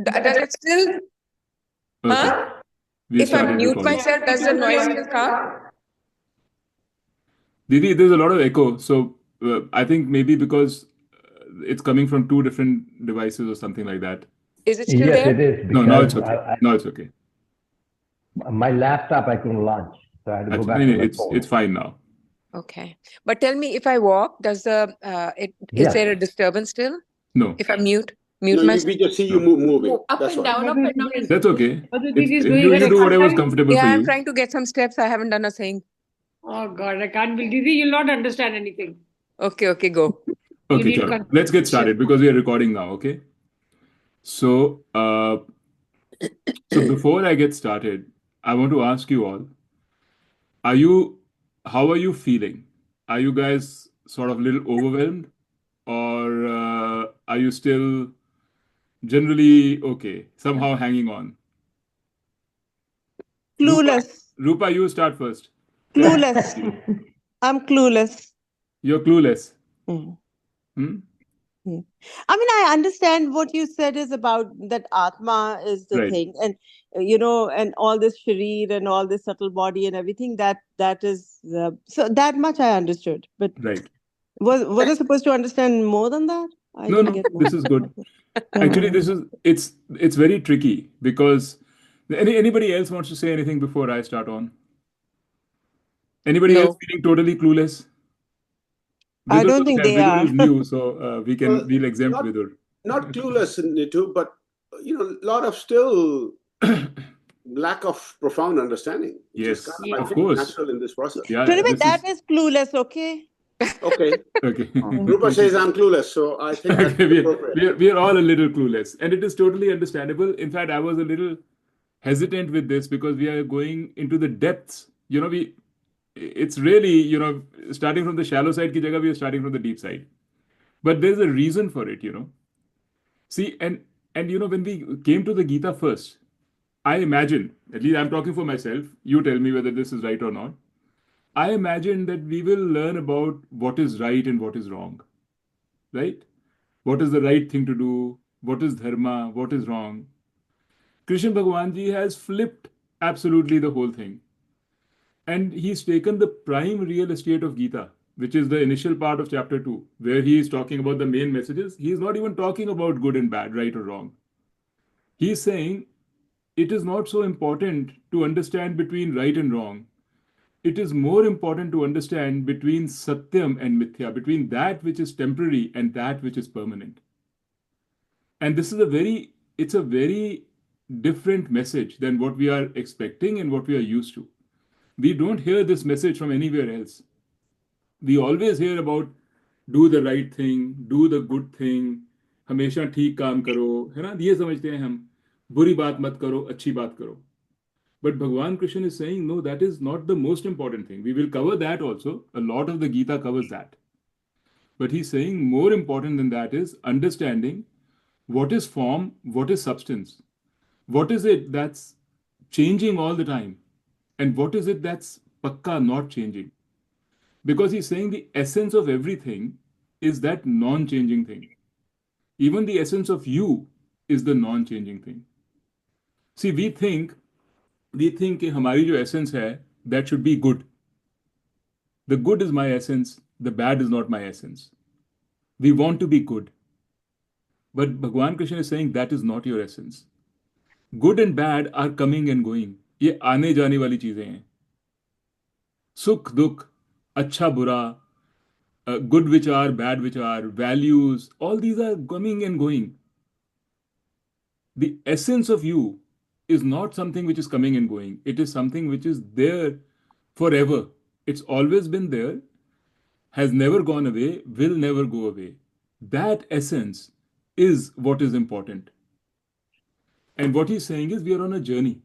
does it still, Okay. huh? We If I started mute recording. myself, does the noise still come? Didi, there's a lot of echo. So I think maybe because it's coming from two different devices or something like that. Is it still Yes, there? it is No, now because it's okay. Now it's okay. my laptop I couldn't launch, so I had to go back No, to no, my it's phone. fine now. Okay. But tell me, if I walk, does the is Yes. there a disturbance still? No, If I mute No, myself? we just see you no. moving. Up That's and all. down, up and down. That's okay. What the It's, Didi is you, doing you an do whatever is exercise? comfortable Yeah, for I'm you. trying to get some steps. I haven't done a thing. Oh God, I can't believe Didi, you'll not understand anything. Okay, go. You Okay, need chalo. Let's get started because we are recording now, okay? So, so before I get started, I want to ask you all, are you, how are you feeling? Are you guys sort of a little overwhelmed, or are you still generally okay, somehow hanging on? Clueless. Rupa, you start first. Clueless. I'm clueless. You're clueless. Mm. Hmm? Yeah. I mean, I understand what you said is about that Atma is the Right. thing, and and all this sharir and all this subtle body and everything. That is so that much I understood. But Right. was I supposed to understand more than that? I No, didn't no, get more. this is good. Actually, this is it's very tricky because anybody else wants to say anything before I start on? Anybody else No. feeling totally clueless? I Vidur don't knows think that. they Vidur are. is new, so Well, we'll exempt not Vidur. not clueless, Nitu, but a lot of still lack of profound understanding, which is kind Yes, of, I of think, course. natural in this process. Yeah, Anyway, this that is is clueless. Okay. Okay. okay. Rupa says I'm clueless, so I think that's Okay, appropriate. we are all a little clueless, and it is totally understandable. In fact, I was a little hesitant with this because we are going into the depths. It's really, starting from the shallow side ki jagah, we are starting from the deep side. But there's a reason for it. See, and when we came to the Gita first, I imagine, at least I'm talking for myself, you tell me whether this is right or not. I imagine that we will learn about what is right and what is wrong, right? What is the right thing to do? What is dharma? What is wrong? Krishna Bhagwan ji has flipped absolutely the whole thing. And he's taken the prime real estate of Gita, which is the initial part of chapter 2, where he is talking about the main messages. He's not even talking about good and bad, right or wrong. He's saying it is not so important to understand between right and wrong. It is more important to understand between satyam and mithya, between that which is temporary and that which is permanent. And this is it's a very different message than what we are expecting and what we are used to. We don't hear this message from anywhere else. We always hear about do the right thing, do the good thing, हमेशा ठीक काम करो, है ना? ये समझते हैं हम, बुरी बात मत करो, अच्छी बात करो. But Bhagwan Krishna is saying, no, that is not the most important thing. We will cover that also. A lot of the Gita covers that. But he's saying more important than that is understanding what is form, what is substance. What is it that's changing all the time? And what is it that's pakka not changing? Because he's saying the essence of everything is that non-changing thing. Even the essence of you is the non-changing thing. See, we think कि हमारी जो essence है, that should be good. The good is my essence, the bad is not my essence. We want to be good. But Bhagwan Krishna is saying that is not your essence. Good and bad are coming and going. ये आने जाने वाली चीजें हैं. सुख दुख, अच्छा बुरा, good which are, bad which are, values, all these are coming and going. The essence of you is not something which is coming and going. It is something which is there forever. It's always been there, has never gone away, will never go away. That essence is what is important. And what he's saying is we are on a journey.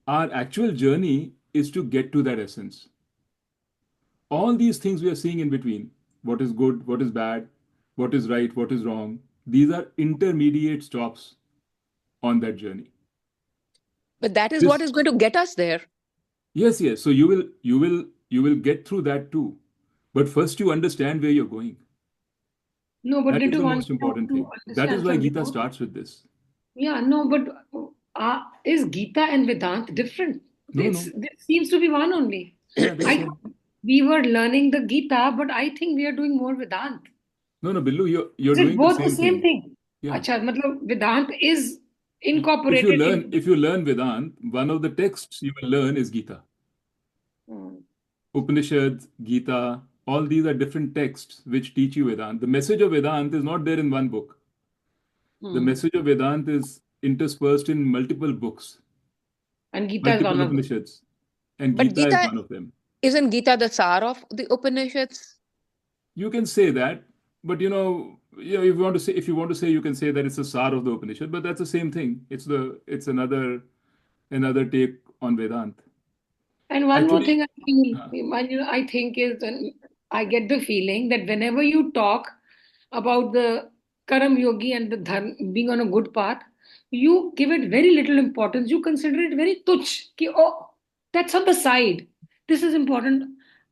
Our actual journey is to get to that essence. All these things we are seeing in between, what is good, what is bad, what is right, what is wrong, these are intermediate stops on that journey. But that is what is going to get us there. Yes. So you will get through that too. But first you understand where you're going. No, but That is Nitu the wants most important to thing. That is understand why something Gita more. starts with this. Yeah, no, but is Gita and Vedant different? No, no. It seems to be one only. Yeah, they I said. thought we were learning the Gita, but I think we are doing more Vedant. No, no, Billu, you're Is it doing the both the same same thing. thing? Yeah. Acha, matlab Vedant is If you incorporated learn, in. if you learn Vedant, one of the texts you will learn is Gita. Hmm. Upanishads, Gita, all these are different texts which teach you Vedant. The message of Vedant is not there in one book. The Hmm. message of Vedant is interspersed in multiple books, And Gita is one multiple of them. Upanishads, and But Gita is Gita, one of them. isn't Gita the Sar of the Upanishads? You can say that, but if you want to say, you can say that it's the Sar of the Upanishad, but that's the same thing. It's another take on Vedant. And one more Actually, thing I feel, uh, I think is, and I get the feeling that whenever you talk about the Karam Yogi and the Dharma, being on a good path, you give it very little importance. You consider it very tuch. Ki, oh, that's on the side. This is important.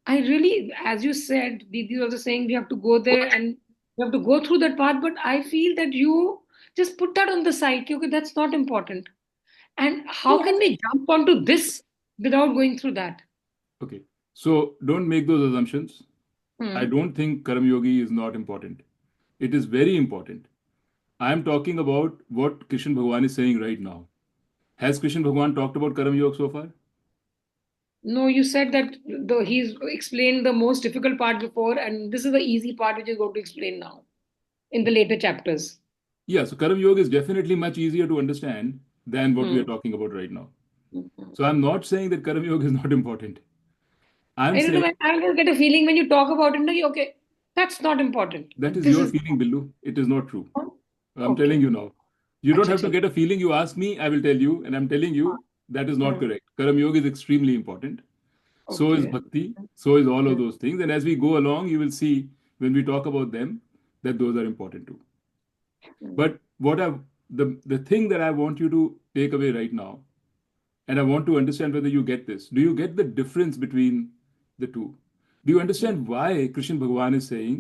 I really, as you said, Didi was also saying we have to go there and we have to go through that path. But I feel that you just put that on the side. Ki, okay, that's not important. And how can we jump onto this without going through that? okay. So don't make those assumptions. I Hmm. don't think Karam Yogi is not important. It is very important. I am talking about what Krishna Bhagwan is saying right now. Has Krishna Bhagwan talked about Karam Yoga so far? No, you said that he's explained the most difficult part before, and this is the easy part which is going to explain now in the later chapters. Yeah, so Karam Yoga is definitely much easier to understand than what we are Hmm. talking about right now. Hmm. So I'm not saying that Karam Yoga is not important. I'm I don't know, saying man. I always get a feeling when you talk about it, no, okay, that's not important. that is This your is feeling, Billu. It is not true. I'm telling okay. you now. You don't Acha, have to chalo. get a feeling. You ask me, I will tell you, and I'm telling you that is not Hmm. correct. Karam Yoga is extremely important. So is Okay. bhakti. So is all of Hmm. those things. And as we go along, you will see when we talk about them that those are important too. Hmm. But the thing that I want you to take away right now, and I want to understand whether you get this. Do you get the difference between the two? Do you Hmm. understand why Krishna Bhagavan is saying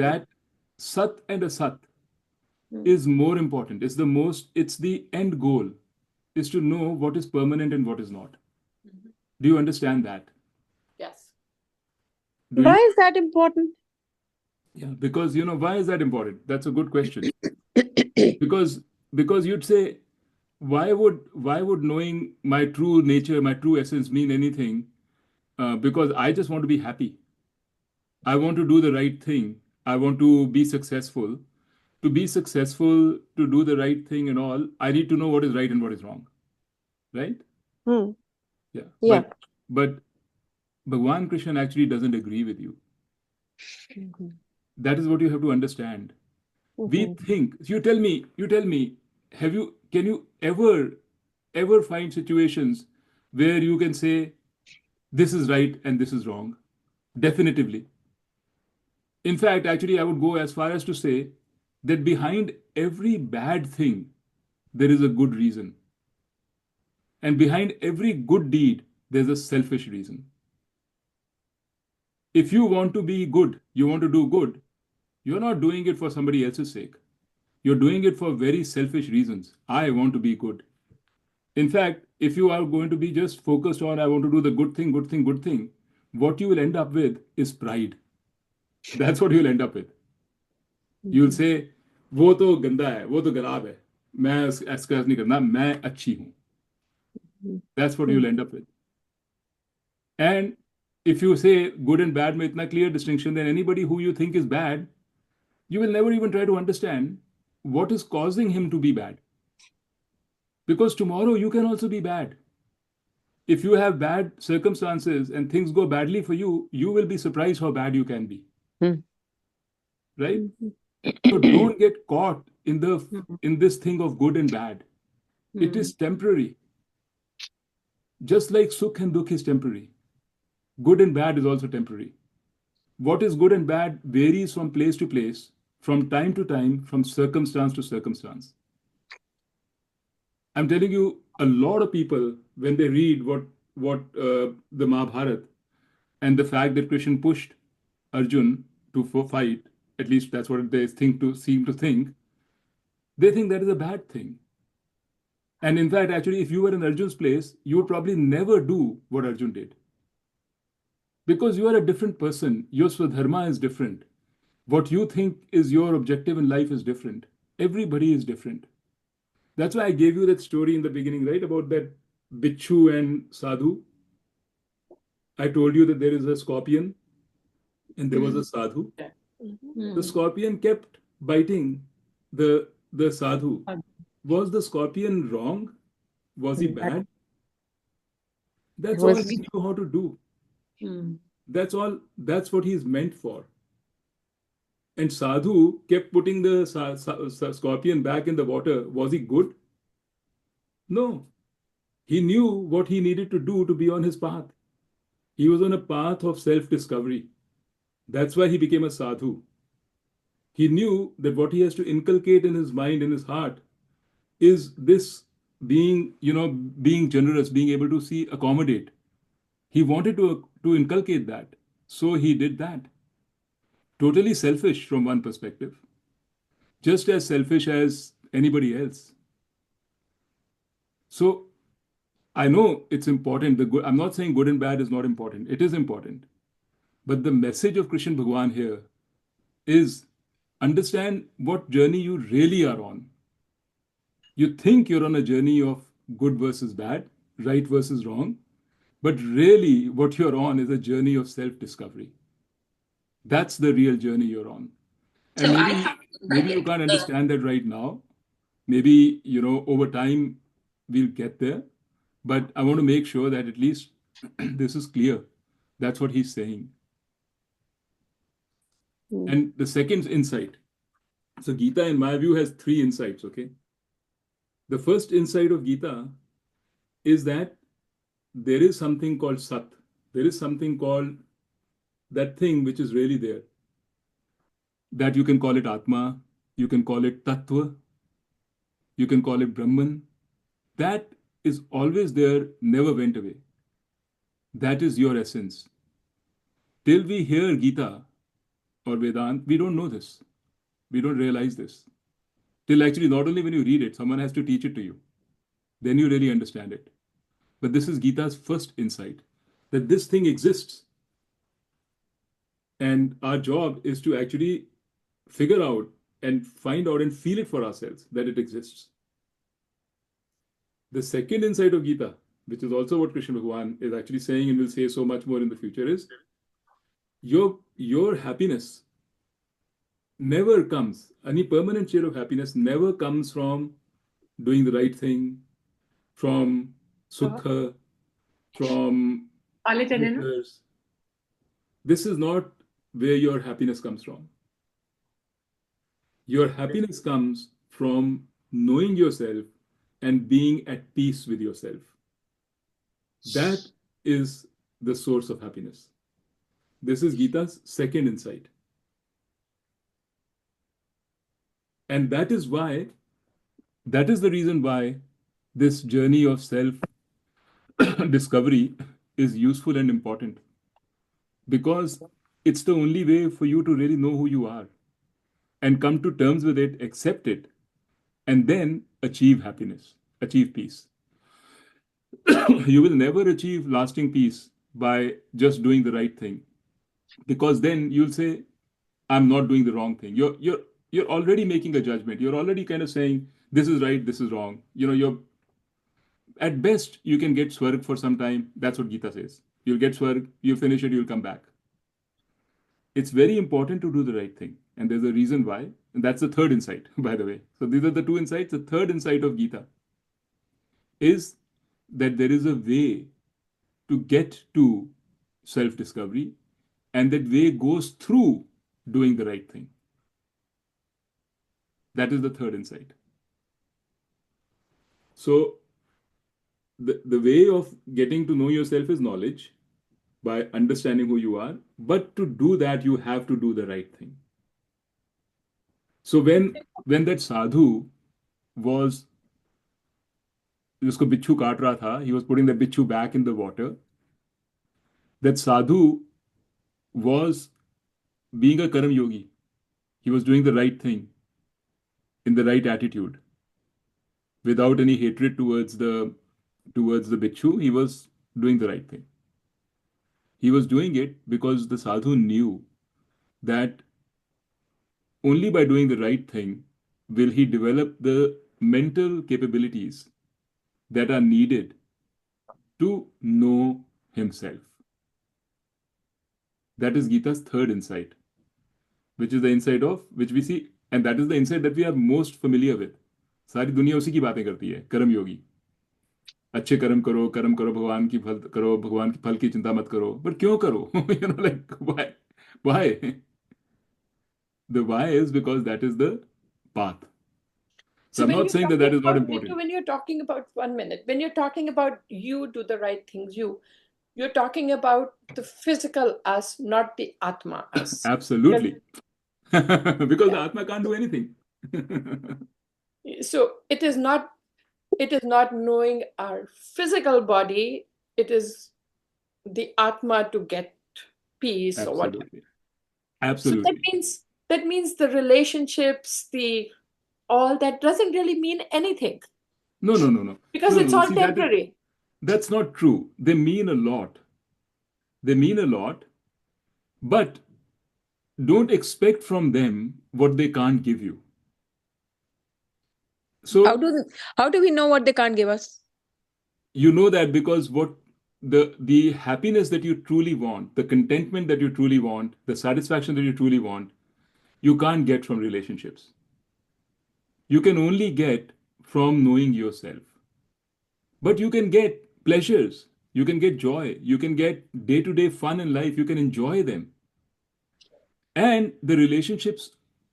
that Sat and Asat Hmm. is more important? It's the end goal, is to know what is permanent and what is not. Hmm. Do you understand that? Yes. Do Why you? is that important? Yeah, because why is that important? That's a good question. Because you'd say, why would knowing my true nature, my true essence mean anything? Because I just want to be happy. I want to do the right thing. I want to be successful. To be successful, to do the right thing and all, I need to know what is right and what is wrong. Right? Hmm. Yeah. Yeah. But Bhagwan Krishna actually doesn't agree with you. Mhm. That is what you have to understand. We Mhm. think, you tell me, can you ever find situations where you can say this is right and this is wrong? Definitively. In fact, actually, I would go as far as to say that behind every bad thing, there is a good reason. And behind every good deed, there's a selfish reason. If you want to be good, you want to do good, you're not doing it for somebody else's sake. You're doing it for very selfish reasons. I want to be good. In fact, if you are going to be just focused on, I want to do the good thing, good thing, good thing, what you will end up with is pride. That's what you'll end up with. You'll Mhm. say, वो तो गंदा है, वो तो खराब है, मैं ऐसा नहीं करना, मैं अच्छी हूँ. That's what you'll Mhm. end up with. And if you say good and bad में इतना clear distinction, then anybody who you think is bad, you will never even try to understand what is causing him to be bad. Because tomorrow you can also be bad. If you have bad circumstances and things go badly for you, you will be surprised how bad you can be. Mhm. Right? Mhm. So don't get caught in the Hmm. in this thing of good and bad. It Hmm. is temporary. Just like Sukh and Dukh is temporary, good and bad is also temporary. What is good and bad varies from place to place, from time to time, from circumstance to circumstance. I'm telling you, a lot of people, when they read what the Mahabharata and the fact that Krishna pushed Arjun to fight, at least that's what they seem to think, they think that is a bad thing. And in fact, actually, if you were in Arjun's place, you would probably never do what Arjun did. Because you are a different person. Your Swadharma is different. What you think is your objective in life is different. Everybody is different. That's why I gave you that story in the beginning, right? About that Bichu and Sadhu. I told you that there is a scorpion and there was a sadhu. The scorpion kept biting the sadhu. Was the scorpion wrong? Was he bad? That's all he knew how to do. That's all. That's what he's meant for. And Sadhu kept putting the scorpion back in the water. Was he good? No. He knew what he needed to do to be on his path. He was on a path of self-discovery. That's why he became a sadhu. He knew that what he has to inculcate in his mind, in his heart, is this being, being generous, being able to see, accommodate. He wanted to inculcate that. So he did that. Totally selfish from one perspective. Just as selfish as anybody else. So I know it's important. I'm not saying good and bad is not important. It is important. But the message of Krishna Bhagwan here is understand what journey you really are on. You think you're on a journey of good versus bad, right versus wrong, but really what you're on is a journey of self-discovery. That's the real journey you're on. And maybe you can't understand that right now. Maybe, over time we'll get there. But I want to make sure that at least this is clear. That's what he's saying. And the second insight. So Gita, in my view, has 3 insights, okay? The first insight of Gita is that there is something called Sat. There is something called that thing which is really there. That you can call it Atma, you can call it Tattva, you can call it Brahman. That is always there, never went away. That is your essence. Till we hear Gita or Vedant, we don't know this. We don't realize this. Till actually, not only when you read it, someone has to teach it to you. Then you really understand it. But this is Gita's first insight, that this thing exists. And our job is to actually figure out and find out and feel it for ourselves that it exists. The second insight of Gita, which is also what Krishna Bhagwan is actually saying and will say so much more in the future, is your happiness never comes, any permanent share of happiness never comes from doing the right thing, from sukha, from pleasures. This is not where your happiness comes from. Your happiness comes from knowing yourself and being at peace with yourself. That is the source of happiness. This is Gita's second insight. And that is the reason why this journey of self-discovery is useful and important. Because it's the only way for you to really know who you are and come to terms with it, accept it, and then achieve happiness, achieve peace. You will never achieve lasting peace by just doing the right thing. Because then you'll say, I'm not doing the wrong thing. You're already making a judgment. You're already kind of saying, this is right, this is wrong. You're at best, you can get swarg for some time. That's what Gita says. You'll get swarg, you finish it, you'll come back. It's very important to do the right thing. And there's a reason why. And that's the third insight, by the way. So these are the 2 insights. The third insight of Gita is that there is a way to get to self-discovery, and that way goes through doing the right thing. That is the third insight. So the way of getting to know yourself is knowledge, by understanding who you are. But to do that, you have to do the right thing. So when that sadhu was, जिसको बिच्छू काट रहा था, he was putting the bichu back in the water. That sadhu was being a karam yogi. He was doing the right thing in the right attitude. without any hatred towards the bhikshu, he was doing the right thing. He was doing it because the sadhu knew that only by doing the right thing will he develop the mental capabilities that are needed to know himself. That is Gita's third insight, which is the insight of which we see, and that is the insight that we are most familiar with. सारी दुनिया उसी की बातें करती है, कर्म योगी. अच्छे कर्म करो, भगवान की फल करो, भगवान की फल की चिंता मत करो. But क्यों करो? Like why? The why is because that is the path. So I'm not saying that is not important. When you're talking about 1 minute, when you're talking about you do the right things, you're talking about the physical us, not the Atma us. Absolutely. Because the Atma can't do anything. So it is not knowing our physical body, it is the Atma to get peace or whatever. Absolutely. So that means the relationships, all that doesn't really mean anything. No. Because it's all temporary. That's not true. They mean a lot. But don't expect from them what they can't give you. So how do we know what they can't give us? You know that because what the happiness that you truly want, the contentment that you truly want, the satisfaction that you truly want, you can't get from relationships. You can only get from knowing yourself. But you can get pleasures, you can get joy, you can get day-to-day fun in life, you can enjoy them. And the relationships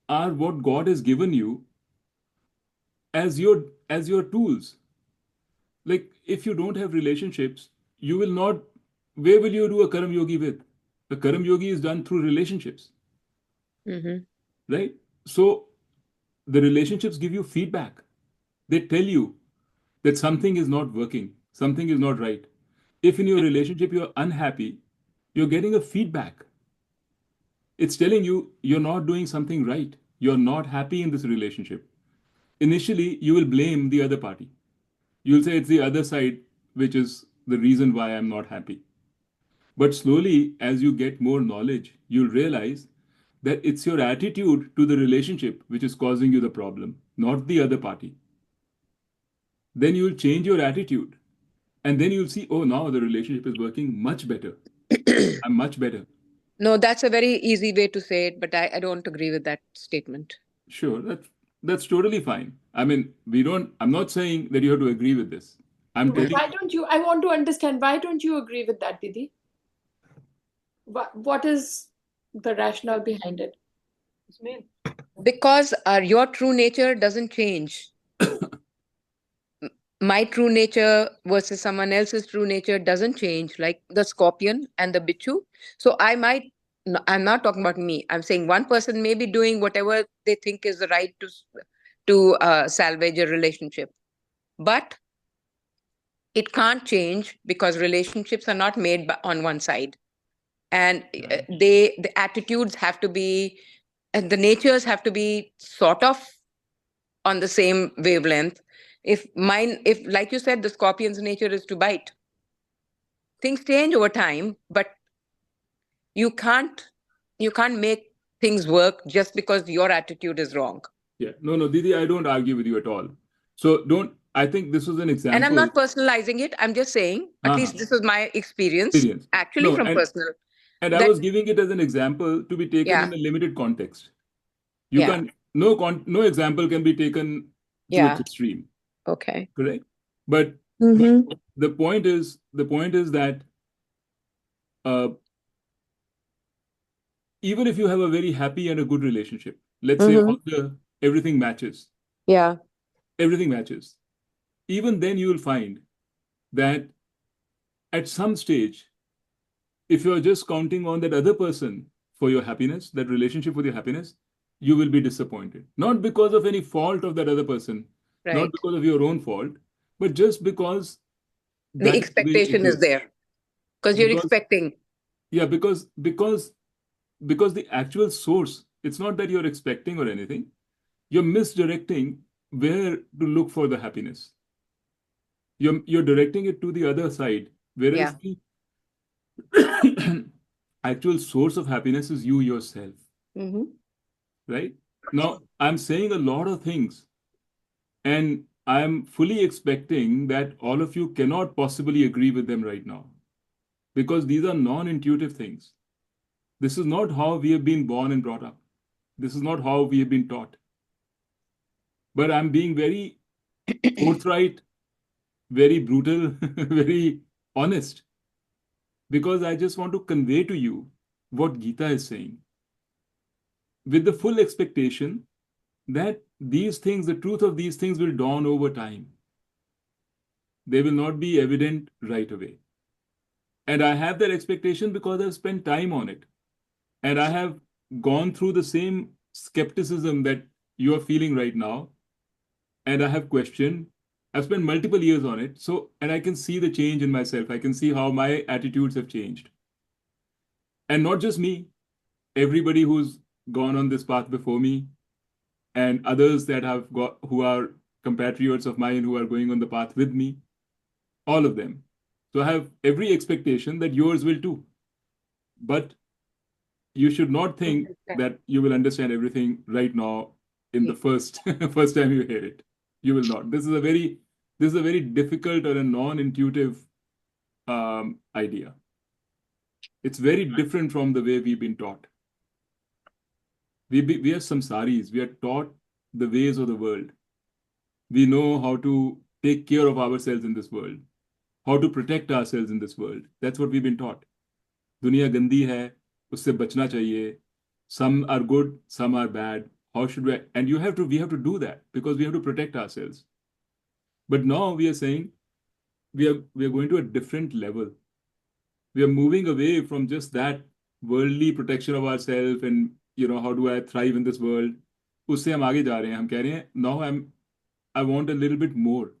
are what God has given you as your tools. Like if you don't have relationships, you will not, where will you do a karam yogi with? A karam yogi is done through relationships. Right? So the relationships give you feedback. They tell you that something is not working, something is not right. If in your relationship you're unhappy, you're getting a feedback. It's telling you you're not doing something right. You're not happy in this relationship. Initially, you will blame the other party. You'll say it's the other side which is the reason why I'm not happy. But slowly, as you get more knowledge, you'll realize that it's your attitude to the relationship which is causing you the problem, not the other party. Then you'll change your attitude. And then you'll see, oh, now the relationship is working much better. I'm much better. No, that's a very easy way to say it, but I don't agree with that statement. Sure, that's totally fine. I mean, I'm not saying that you have to agree with this. Why don't you? I want to understand, why don't you agree with that, Didi? What is the rationale behind it? Because your true nature doesn't change. My true nature versus someone else's true nature doesn't change, like the scorpion and the bichu. So I'm not talking about me. I'm saying one person may be doing whatever they think is the right to salvage a relationship. But it can't change because relationships are not made on one side. And the attitudes have to be, and the natures have to be sort of on the same wavelength. If like you said, the scorpion's nature is to bite. Things change over time, but you can't make things work just because your attitude is wrong. Yeah, no, Didi, I don't argue with you at all. So I think this was an example. And I'm not personalizing it. I'm just saying, at least this was my experience. Actually, from personal. And I was giving it as an example to be taken in a limited context. No example can be taken to its extreme. Okay. Correct? But the point is that even if you have a very happy and a good relationship, let's say everything matches. Yeah. Everything matches. Even then you will find that at some stage, if you're just counting on that other person for your happiness, that relationship with your happiness, you will be disappointed. Not because of any fault of that other person, not because of your own fault, but just because the expectation is there. Because you're expecting. Yeah, because the actual source, it's not that you're expecting or anything. You're misdirecting where to look for the happiness. You're directing it to the other side, whereas Yeah. the actual source of happiness is you yourself, Mm-hmm. right? Now, I'm saying a lot of things, and I'm fully expecting that all of you cannot possibly agree with them right now, because these are non-intuitive things. This is not how we have been born and brought up. This is not how we have been taught. But I'm being very forthright, very brutal, very honest, because I just want to convey to you what Gita is saying with the full expectation that these things, the truth of these things will dawn over time. They will not be evident right away. And I have that expectation because I've spent time on it. And I have gone through the same skepticism that you are feeling right now. And I have questioned. I've spent multiple years on it. So, and I can see the change in myself. I can see how my attitudes have changed. And not just me, everybody who's gone on this path before me, and others that have got who are compatriots of mine who are going on the path with me, all of them. So I have every expectation that yours will too. But you should not think that you will understand everything right now in the first first time you hear it. You will not. This is a very difficult or a non-intuitive idea. It's very different from the way we've been taught. We are samsaris. We are taught the ways of the world. We know how to take care of ourselves in this world, how to protect ourselves in this world. That's what we've been taught. दुनिया गंदी है, उससे बचना चाहिए. Some are good, some are bad. How should we? And we have to do that because we have to protect ourselves. But now we are saying we are going to a different level. We are moving away from just that worldly protection of ourselves and how do I thrive in this world. उससे हम आगे जा रहे हैं. हम कह रहे हैं now I want a little bit more.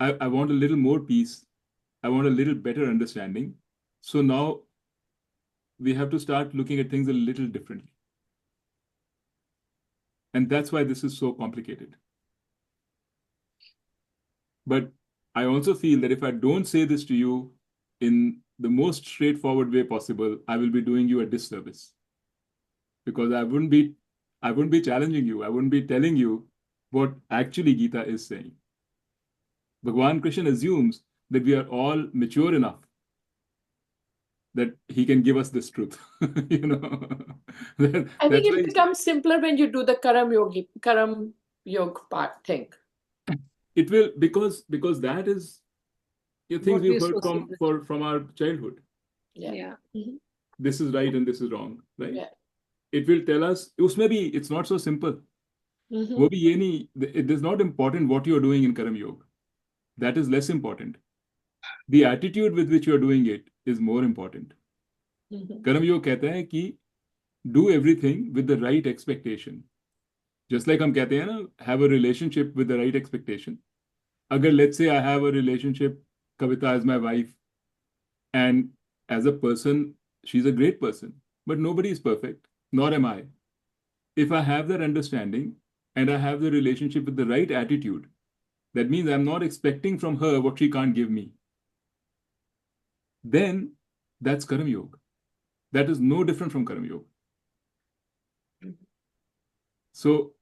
I want a little more peace. I want a little better understanding. So now we have to start looking at things a little differently. And that's why this is so complicated. But I also feel that if I don't say this to you in the most straightforward way possible, I will be doing you a disservice. Because I wouldn't be challenging you. I wouldn't be telling you what actually Gita is saying. Bhagwan Krishna assumes that we are all mature enough that he can give us this truth. I think it becomes simpler when you do the Karam Yoga part thing. It will, because that is things we've heard from our childhood. Yeah. Mm-hmm. This is right and this is wrong, right? Yeah. It will tell us, usme bhi it's not so simple. Mm-hmm. वो भी ये नहीं, it is not important what you are doing in Karam Yoga. That is less important. The attitude with which you are doing it is more important. Mm-hmm. Karam Yoga कहता है कि do everything with the right expectation. Just like हम कहते हैं ना, have a relationship with the right expectation. Agar let's say I have a relationship, Kavita is my wife, and as a person, she's a great person, but nobody is perfect, nor am I. If I have that understanding and I have the relationship with the right attitude, that means I'm not expecting from her what she can't give me. Then that's Karam Yoga. That is no different from Karam Yoga. So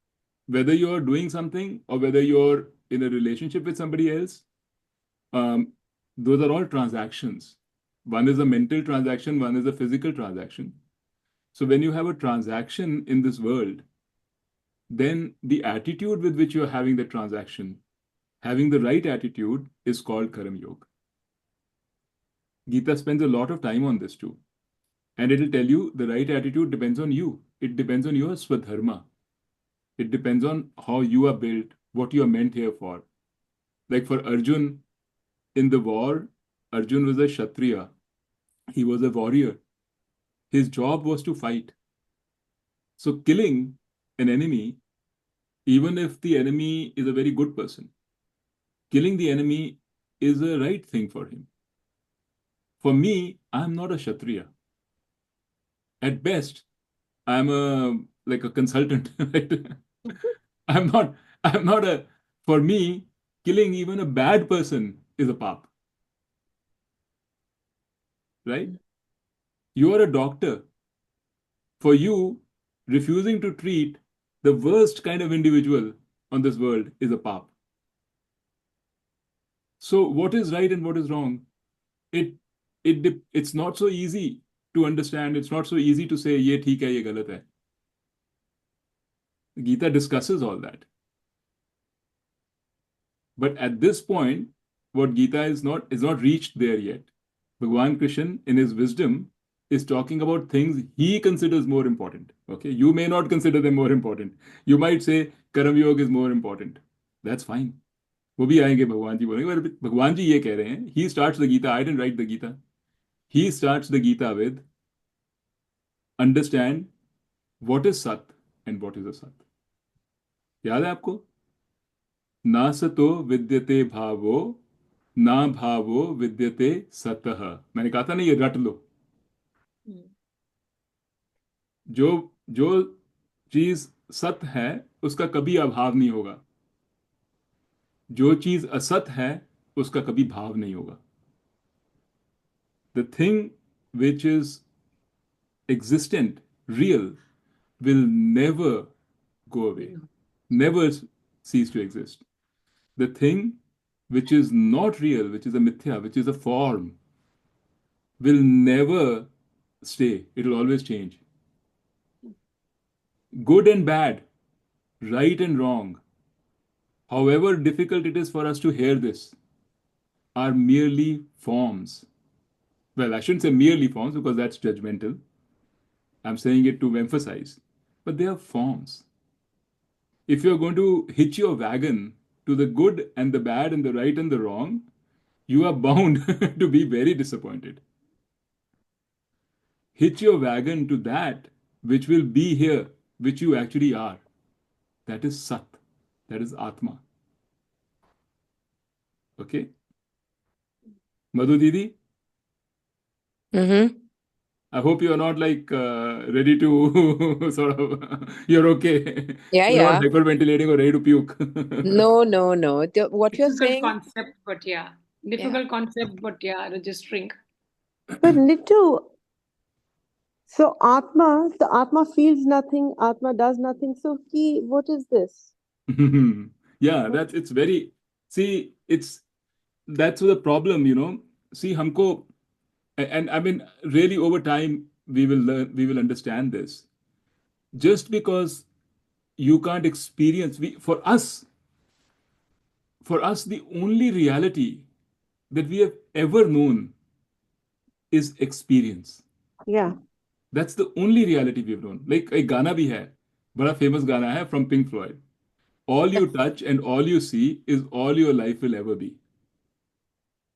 whether you're doing something or whether you're in a relationship with somebody else, those are all transactions. One is a mental transaction, one is a physical transaction. So when you have a transaction in this world, then the attitude with which you're having the transaction, having the right attitude, is called Karam Yoga. Gita spends a lot of time on this too. And it'll tell you the right attitude depends on you. It depends on your swadharma. It depends on how you are built, what you are meant here for. Like for Arjun, in the war, Arjun was a Kshatriya. He was a warrior. His job was to fight. So killing an enemy, even if the enemy is a very good person, killing the enemy is a right thing for him. For me, I'm not a Kshatriya. At best, I'm like a consultant. Right? I'm I'm not a, for me, killing even a bad person is a pap, right? You are a doctor. For you, refusing to treat the worst kind of individual on this world is a pap. So what is right and what is wrong? It's not so easy to understand. It's not so easy to say ये ठीक है ये गलत है. Gita discusses all that. But at this point, what Gita is not reached there yet. Bhagwan Krishna, in his wisdom, is talking about things he considers more important. Okay, you may not consider them more important. You might say Karam Yoga is more important. That's fine. वो भी आएंगे भगवान जी बोलेंगे पर भगवान जी ये कह रहे हैं. He starts the Gita. I didn't write the Gita. He starts the Gita with understand what is Sat and what is Asat. याद है आपको? ना सतो विद्यते भावो ना भावो विद्यते सतः. मैंने कहा था ना ये रट लो. जो जो चीज सत है उसका कभी अभाव नहीं होगा. जो चीज असत है उसका कभी भाव नहीं होगा. The thing which is existent, real, will never go away, never cease to exist. The thing which is not real, which is a mithya, which is a form, will never stay. It will always change. Good and bad, right and wrong, however difficult it is for us to hear this, are merely forms. Well, I shouldn't say merely forms because that's judgmental. I'm saying it to emphasize. But they are forms. If you're going to hitch your wagon to the good and the bad and the right and the wrong, you are bound to be very disappointed. Hitch your wagon to that which will be here, which you actually are. That is Sat. That is Atma. Okay? Madhu Didi? Mm-hmm. I hope you're not like ready to sort of, you're okay. Yeah, You're not yeah. hyperventilating or ready to puke. No, no, no. What you're Difficult saying, concept, but yeah. Difficult concept, but yeah, registering. But Nitu, so Atma feels nothing, Atma does nothing. So what is this? Yeah, it's very, see, that's the problem, you know. See, humko, and I mean, really over time, we will learn, we will understand this. Just because you can't experience, for us, the only reality that we have ever known is experience. Yeah. That's the only reality we've known. Like एक गाना भी है, बड़ा famous गाना है from Pink Floyd. All you touch and all you see is all your life will ever be.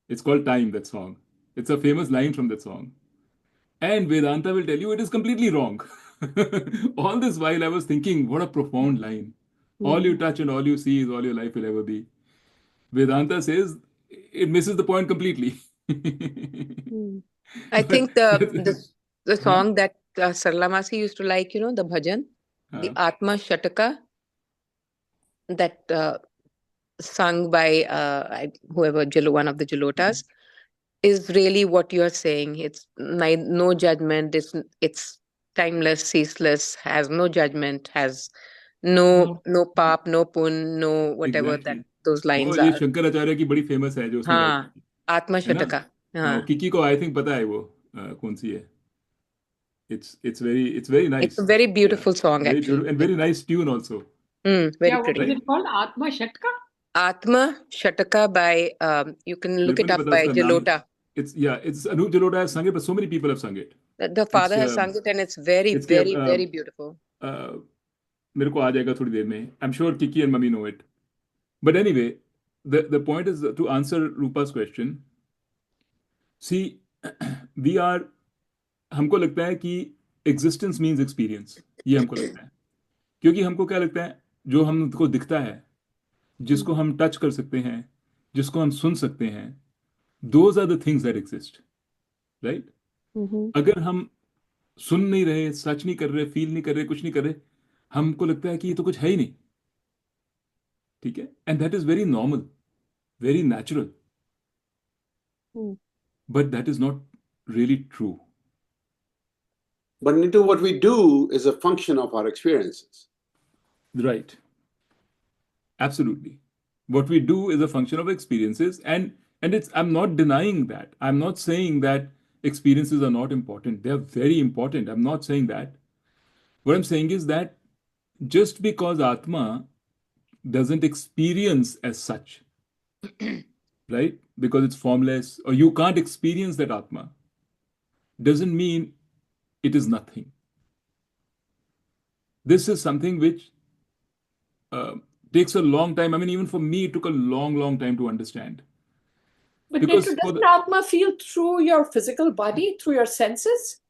It's called Time, that song. It's a famous line from that song. And Vedanta will tell you it is completely wrong. All this while I was thinking, what a profound line. All you touch and all you see is all your life will ever be. Vedanta says it misses the point completely. I think the Huh? song that Sarlamasi used to like, the bhajan, the Atma Shataka, that sung by whoever, one of the Jalotas, is really what you're saying. It's no judgment. It's timeless, ceaseless, has no judgment, has no pap, no pun, no whatever Exactly. that those lines ये are. Shankaracharya की बड़ी famous है जो उसने गाई हाँ, आत्मा है ना. शतका. हाँ. किकी को आई थिंक पता है वो कौन सी है. It's very nice. It's a very beautiful song, very actually. beautiful and very nice tune also. Very Yeah, what pretty. is it called? Atma Shatka? Atma Shataka by you can look मेरे को it नहीं up पता by उसका नाम. Jalota. It's Anup Jalota has sung it, but so many people have sung it. The father has sung it, and it's very, it's very, very beautiful. मेरे को आ जाएगा थोड़ी देर में. I'm sure Kiki and Mummy know it. But anyway, the point is to answer Rupa's question. See, हमको लगता है कि existence means experience. ये हमको लगता है. क्योंकि हमको क्या लगता है, जो हमको दिखता है, जिसको हम टच कर सकते हैं, जिसको हम सुन सकते हैं, those are the things that exist, right? अगर हम सुन नहीं रहे, सच नहीं कर रहे, फील नहीं कर रहे, कुछ नहीं कर रहे, हमको लगता है कि ये तो कुछ है ही नहीं. Okay? And that is very normal, very natural. But that is not really true. But Nitu, what we do is a function of our experiences. Right. Absolutely. What we do is a function of experiences, and I'm not denying that. I'm not saying that experiences are not important. They are very important. I'm not saying that. What I'm saying is that just because Atma doesn't experience as such, right? Because it's formless, or you can't experience that Atma, doesn't mean it is nothing. This is something which takes a long time. I mean, even for me, it took a long, long time to understand. But Because Nitu, does Atma feel through your physical body, through your senses?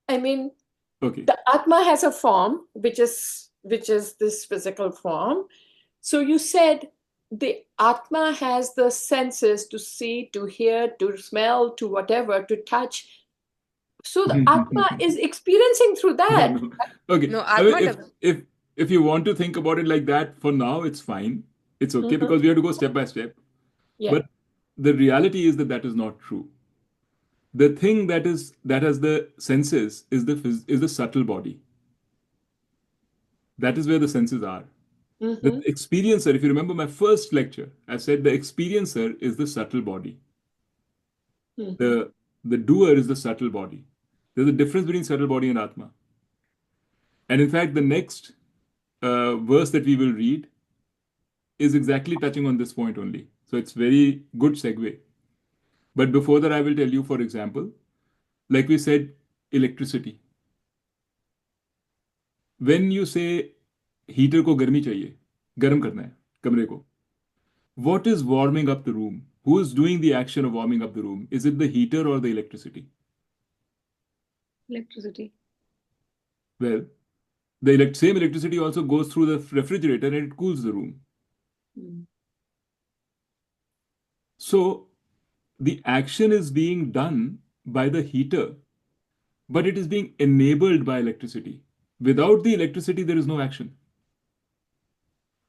I mean, the Atma has a form, which is this physical form. So you said the Atma has the senses to see, to hear, to smell, to whatever, to touch. So the Atma is experiencing through that. No. Okay. No, I Atma mean, doesn't. if you want to think about it like that, for now it's fine. It's okay because we have to go step by step. Yeah. But the reality is that that is not true. The thing that has the senses is the subtle body. That is where the senses are. The experiencer, if you remember my first lecture, I said the experiencer is the subtle body. The doer is the subtle body. There's a difference between subtle body and Atma. And in fact, the next verse that we will read is exactly touching on this point only. So it's very good segue. But before that, I will tell you, for example, like we said, electricity. When you say heater को गर्मी चाहिए, गर्म करना है कमरे को, what is warming up the room? Who is doing the action of warming up the room? Is it the heater or the electricity? Electricity. Well, the same electricity also goes through the refrigerator and it cools the room. So the action is being done by the heater, but it is being enabled by electricity. Without the electricity, there is no action.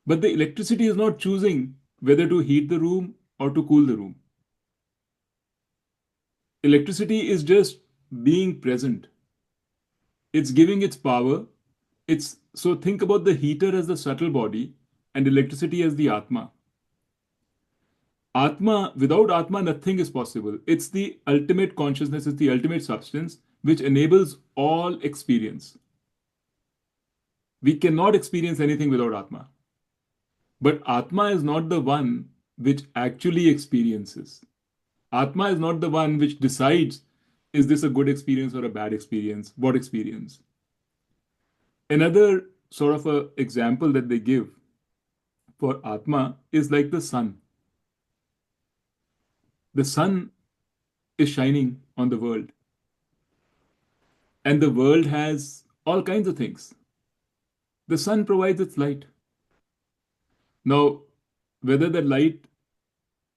But the electricity is not choosing whether to heat the room or to cool the room. Electricity is just being present. It's giving its power. So think about the heater as the subtle body and electricity as the Atma. Atma, without Atma, nothing is possible. It's the ultimate consciousness, it's the ultimate substance which enables all experience. We cannot experience anything without Atma. But Atma is not the one which actually experiences. Atma is not the one which decides, is this a good experience or a bad experience? What experience? Another sort of a example that they give for Atma is like the sun. The sun is shining on the world. And the world has all kinds of things. The sun provides its light. Now, whether the light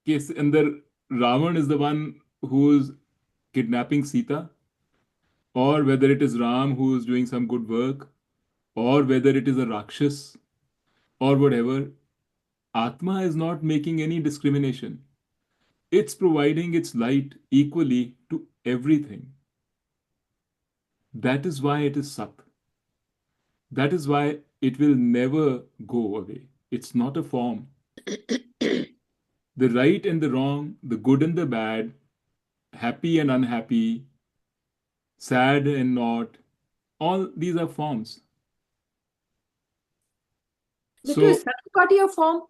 case and the Ravan is the one who is kidnapping Sita, or whether it is Ram who is doing some good work, or whether it is a Rakshas, or whatever, Atma is not making any discrimination. It's providing its light equally to everything. That is why it is Sat. That is why it will never go away. It's not a form. The right and the wrong, the good and the bad, happy and unhappy, sad and not, all these are forms. So, is subtle body a form?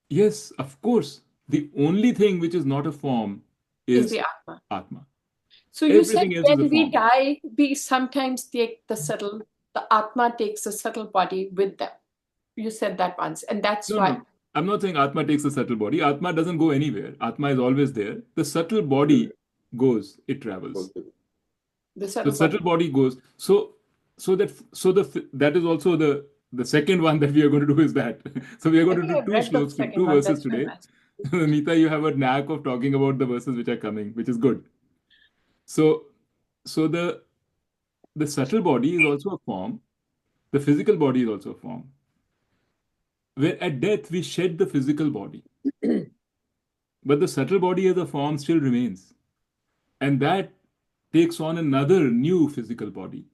Yes, of course. The only thing which is not a form is the Atma. Atma. So you said when we die, we sometimes take the Atma takes the subtle body with them. You said that once, and that's why. No. I'm not saying Atma takes the subtle body. Atma doesn't go anywhere. Atma is always there. The subtle body goes, it travels. The subtle body goes. That is also the second one that we are going to do is that. So we are going to do two verses today. Meeta, you have a knack of talking about the verses which are coming, which is good. So the subtle body is also a form. The physical body is also a form. where at death we shed the physical body, but the subtle body as a form still remains. And that takes on another new physical body,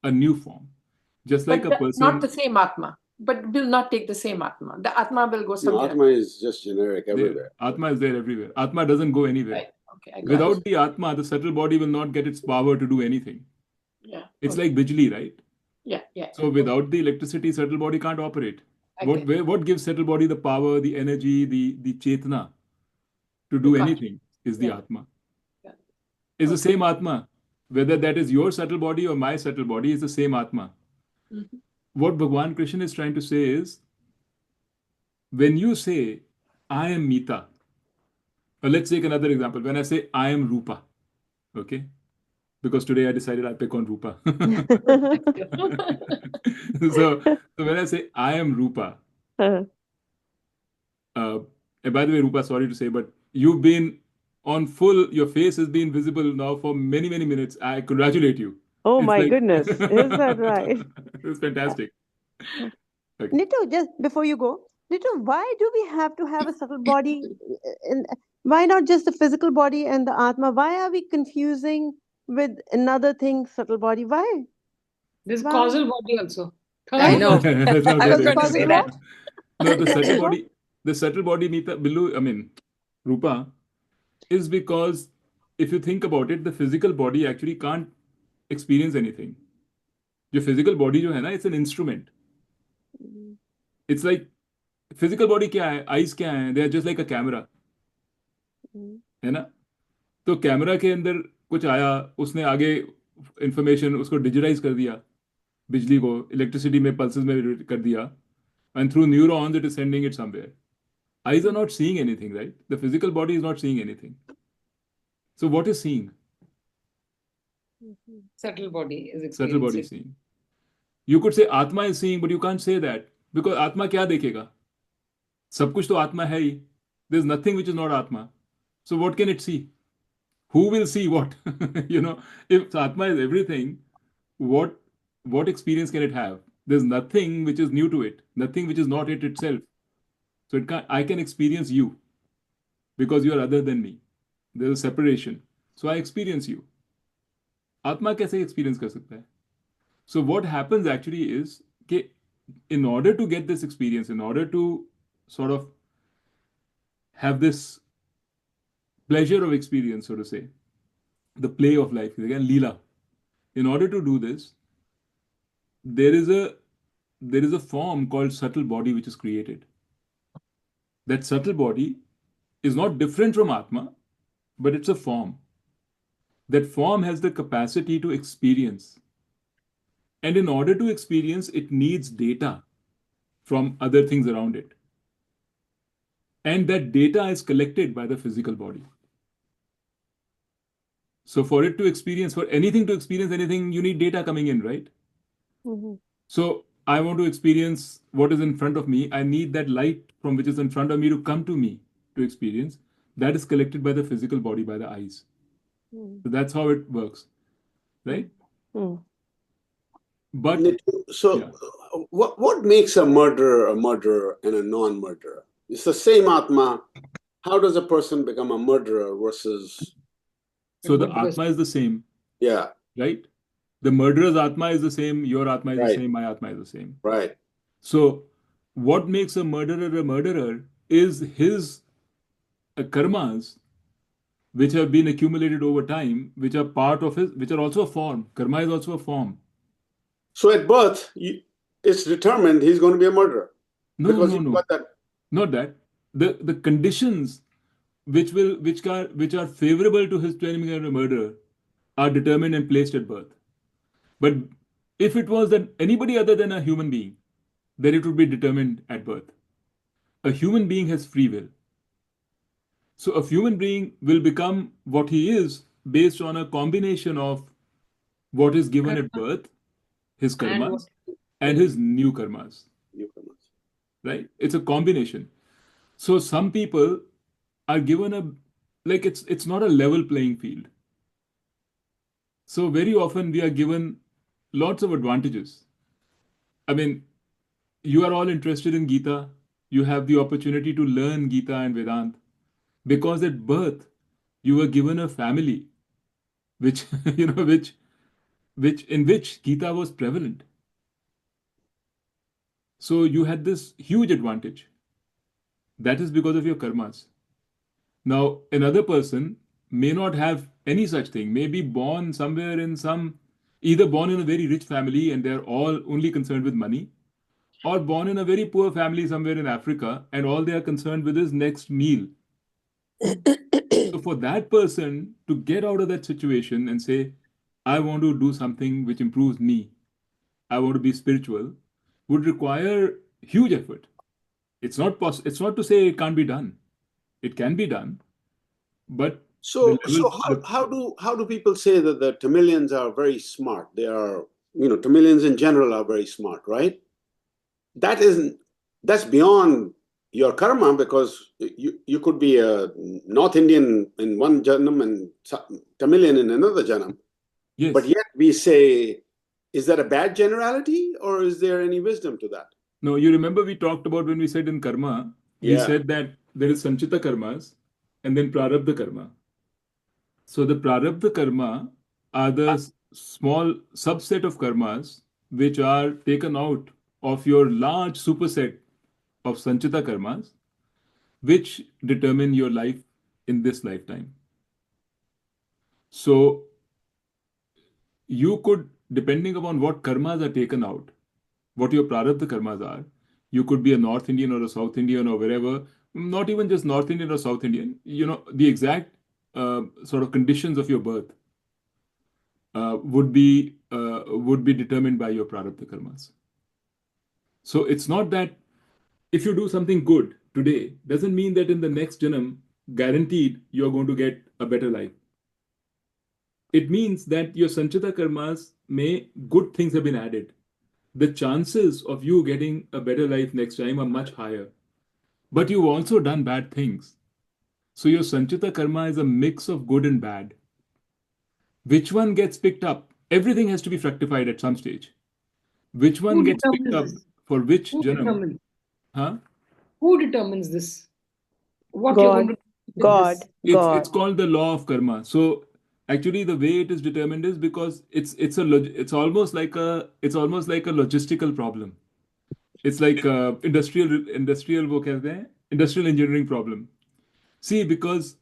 a new form. Just like a Not the person. same Atma, but will not take the same Atma. The Atma will go No, somewhere. Atma is just generic everywhere. Atma is there everywhere. Atma doesn't go anywhere. Right. Okay, I got Without it. the Atma, the subtle body will not get its power to do anything. Yeah. It's Okay. like Bijli, right? Yeah, yeah. So without the electricity, subtle body can't operate. I get it. What gives subtle body the power, the energy, the chetna to do Got it. anything is the Yeah. Atma. Yeah. Is the same Atma. Whether that is your subtle body or my subtle body, is the same Atma. Mhm. What Bhagwan Krishna is trying to say is, when you say, I am Mita, or let's take another example. When I say, I am Rupa, okay? Because today I decided I pick on Rupa. so when I say, I am Rupa, and by the way, Rupa, sorry to say, but you've been on full, your face has been visible now for many, many minutes. I congratulate you. Oh It's my like, goodness, is that right? it's fantastic. Okay. Nitu, just before you go, Nitu, why do we have to have a subtle body? And why not just the physical body and the Atma? Why are we confusing with another thing, subtle body? Why? There's Why? causal body also. I Third know. body. That's not I there was going to yet. say Causal that. what? No, the subtle Causal what? body, Nita, Billu, I mean, Rupa, is because if you think about it, the physical body actually can't experience anything. Your physical body, जो है ना, it's an instrument. It's like, physical body क्या है? Eyes क्या है? They are just like a camera. है ना? तो कैमरा के अंदर कुछ आया, उसने आगे इंफॉर्मेशन उसको डिजिटाइज कर दिया, बिजली को इलेक्ट्रिसिटी में पल्सेस में कर दिया, and through neurons it is sending it somewhere. Eyes are not seeing anything, right? The physical body is not seeing anything. So what is seeing? Subtle body is Subtle body experiencing. seeing. You could say Atma is seeing, but you can't say that because Atma क्या देखेगा? सब कुछ तो आत्मा है ही. There's nothing which is not Atma. So what can it see? Who will see what? If Atma is everything, what experience can it have? There's nothing which is new to it, nothing which is not it itself. So I can experience you because you are other than me. There's a separation. So I experience you. Atma कैसे experience कर सकता है? So what happens actually is that in order to get this experience, in order to sort of have this pleasure of experience, so to say, the play of life, again, Leela. In order to do this, there is a form called subtle body which is created. That subtle body is not different from Atma, but it's a form. That form has the capacity to experience. And in order to experience, it needs data from other things around it. And that data is collected by the physical body. So for it to experience, for anything to experience anything, you need data coming in, right? So I want to experience what is in front of me. I need that light from which is in front of me to come to me to experience. That is collected by the physical body, by the eyes. So that's how it works, right? But so what makes a murderer and a non-murderer? It's the same Atma. How does a person become a murderer versus? So the Atma is the same. Yeah. Right? The murderer's Atma is the same, your Atma is the same, my Atma is the same. Right. So what makes a murderer is his karmas, which have been accumulated over time, which are part of his, which are also a form. Karma is also a form. So at birth, it's determined he's going to be a murderer. No. Not that. The conditions which are favorable to his becoming a murderer are determined and placed at birth. But if it was that anybody other than a human being, then it would be determined at birth. A human being has free will. So a human being will become what he is based on a combination of what is given at birth, his karmas, and his new karmas. Right? It's a combination. So some people are given it's not a level playing field. So very often we are given lots of advantages. I mean, you are all interested in Gita. You have the opportunity to learn Gita and Vedant because at birth you were given a family which which in which Gita was prevalent. So you had this huge advantage. That is because of your karmas. Now, another person may not have any such thing, may be born somewhere in either born in a very rich family and they're all only concerned with money, or born in a very poor family somewhere in Africa and all they are concerned with is next meal. So for that person to get out of that situation and say, I want to do something which improves me, I want to be spiritual, would require huge effort. It's not it's not to say it can't be done. It can be done, but So, the level, how do people say that the Tamilians are very smart? They are, Tamilians in general are very smart, right? That's beyond your karma, because you could be a North Indian in one janam and Tamilian in another janam. yes. But yet we say, is that a bad generality, or is there any wisdom to that? No, you remember we talked about when we said in karma, we said that there is sanchita karmas and then prarabdha karma. So the prarabdha karma are the small subset of karmas which are taken out of your large superset of sanchita karmas, which determine your life in this lifetime. So you could, depending upon what karmas are taken out, what your prarabdha karmas are, you could be a North Indian or a South Indian or wherever, not even just North Indian or South Indian, the exact sort of conditions of your birth would be determined by your prarabdha karmas. So it's not that if you do something good today, doesn't mean that in the next janam, guaranteed you're going to get a better life. It means that your sanchita karmas good things have been added. The chances of you getting a better life next time are much higher. But you've also done bad things. So your sanchita karma is a mix of good and bad. Which one gets picked up? Everything has to be fructified at some stage. Which one gets picked up for which janam? Huh? Who determines this? What God. you're going to do God. It's called the law of karma. So actually the way it is determined is because it's almost like a logistical problem. It's like industrial wo kehte hain, industrial engineering problem. See, because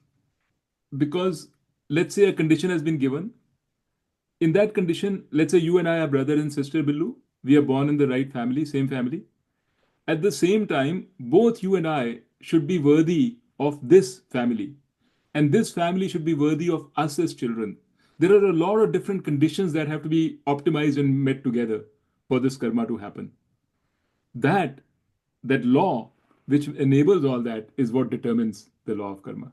let's say a condition has been given. In that condition, let's say you and I are brother and sister, Billu. We are born in the right family, same family. At the same time, both you and I should be worthy of this family. And this family should be worthy of us as children. There are a lot of different conditions that have to be optimized and met together for this karma to happen. That law which enables all that is what determines the law of karma,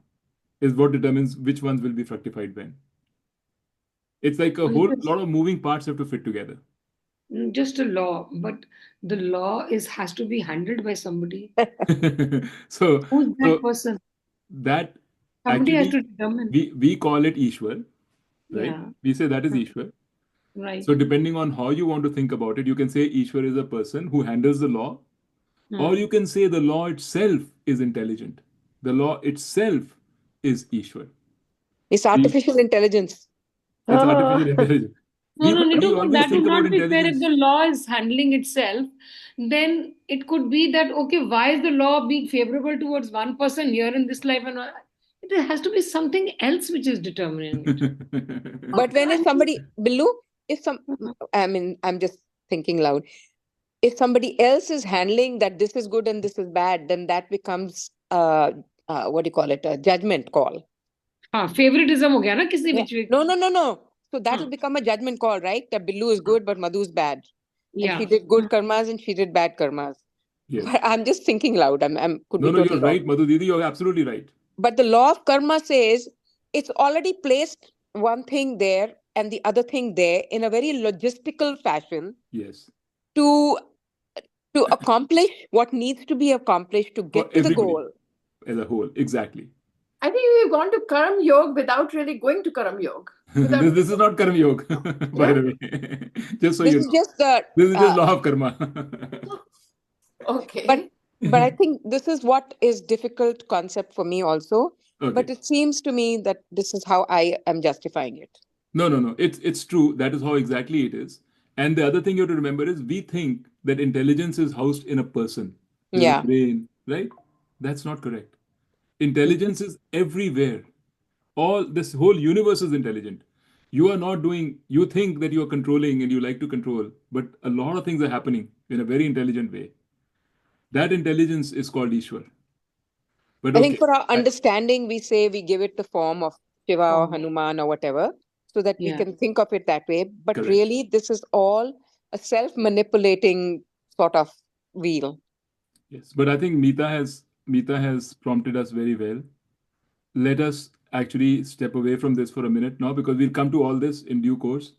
is what determines which ones will be fructified when. It's like a whole lot of moving parts have to fit together. Just a law, but the law has to be handled by somebody. So who's that person? That somebody actually has to determine. we call it Ishwar, right? Yeah. We say that is Ishwar. Right. So depending on how you want to think about it, you can say Ishwar is a person who handles the law, or you can say the law itself is intelligent. The law itself is Ishwar. It's artificial intelligence. It's artificial intelligence. No, Nitu, always that think would about not be fair. If intelligence. the law is handling itself, then it could be that, okay, why is the law being favorable towards one person here in this life? And it has to be something else which is determining it. But when is somebody, Billu, I'm just thinking loud. If somebody else is handling that this is good and this is bad, then that becomes, what do you call it, a judgment call. Favoritism ho gaya na kisi which way. No. So that will become a judgment call, right? That Billu is good, but Madhu is bad. Yeah. And she did good karmas and she did bad karmas. Yes. But I'm just thinking loud. Could be totally you're right, Madhu Didi, you're absolutely right. But the law of karma says it's already placed one thing there and the other thing there in a very logistical fashion. Yes. To accomplish what needs to be accomplished to get to the goal. As a whole, exactly. I think we've gone to Karam Yoga without really going to Karam Yoga. This is not Karam Yoga, by the way. Just so this you is know. Just this is just law of karma. Okay. But I think this is what is difficult concept for me also. Okay. But it seems to me that this is how I am justifying it. No. It's true. That is how exactly it is. And the other thing you have to remember is we think that intelligence is housed in a person. There's a Yeah. brain, right? That's not correct. Intelligence is everywhere. All this whole universe is intelligent. You are not doing, you think that you are controlling and you like to control, but a lot of things are happening in a very intelligent way. That intelligence is called Ishwar. But I think okay. for our understanding, we say we give it the form of Shiva or Hanuman or whatever, so that we can think of it that way. But Correct. really, this is all a self-manipulating sort of wheel. Yes, but I think Meeta has prompted us very well. Let us actually step away from this for a minute now because we'll come to all this in due course.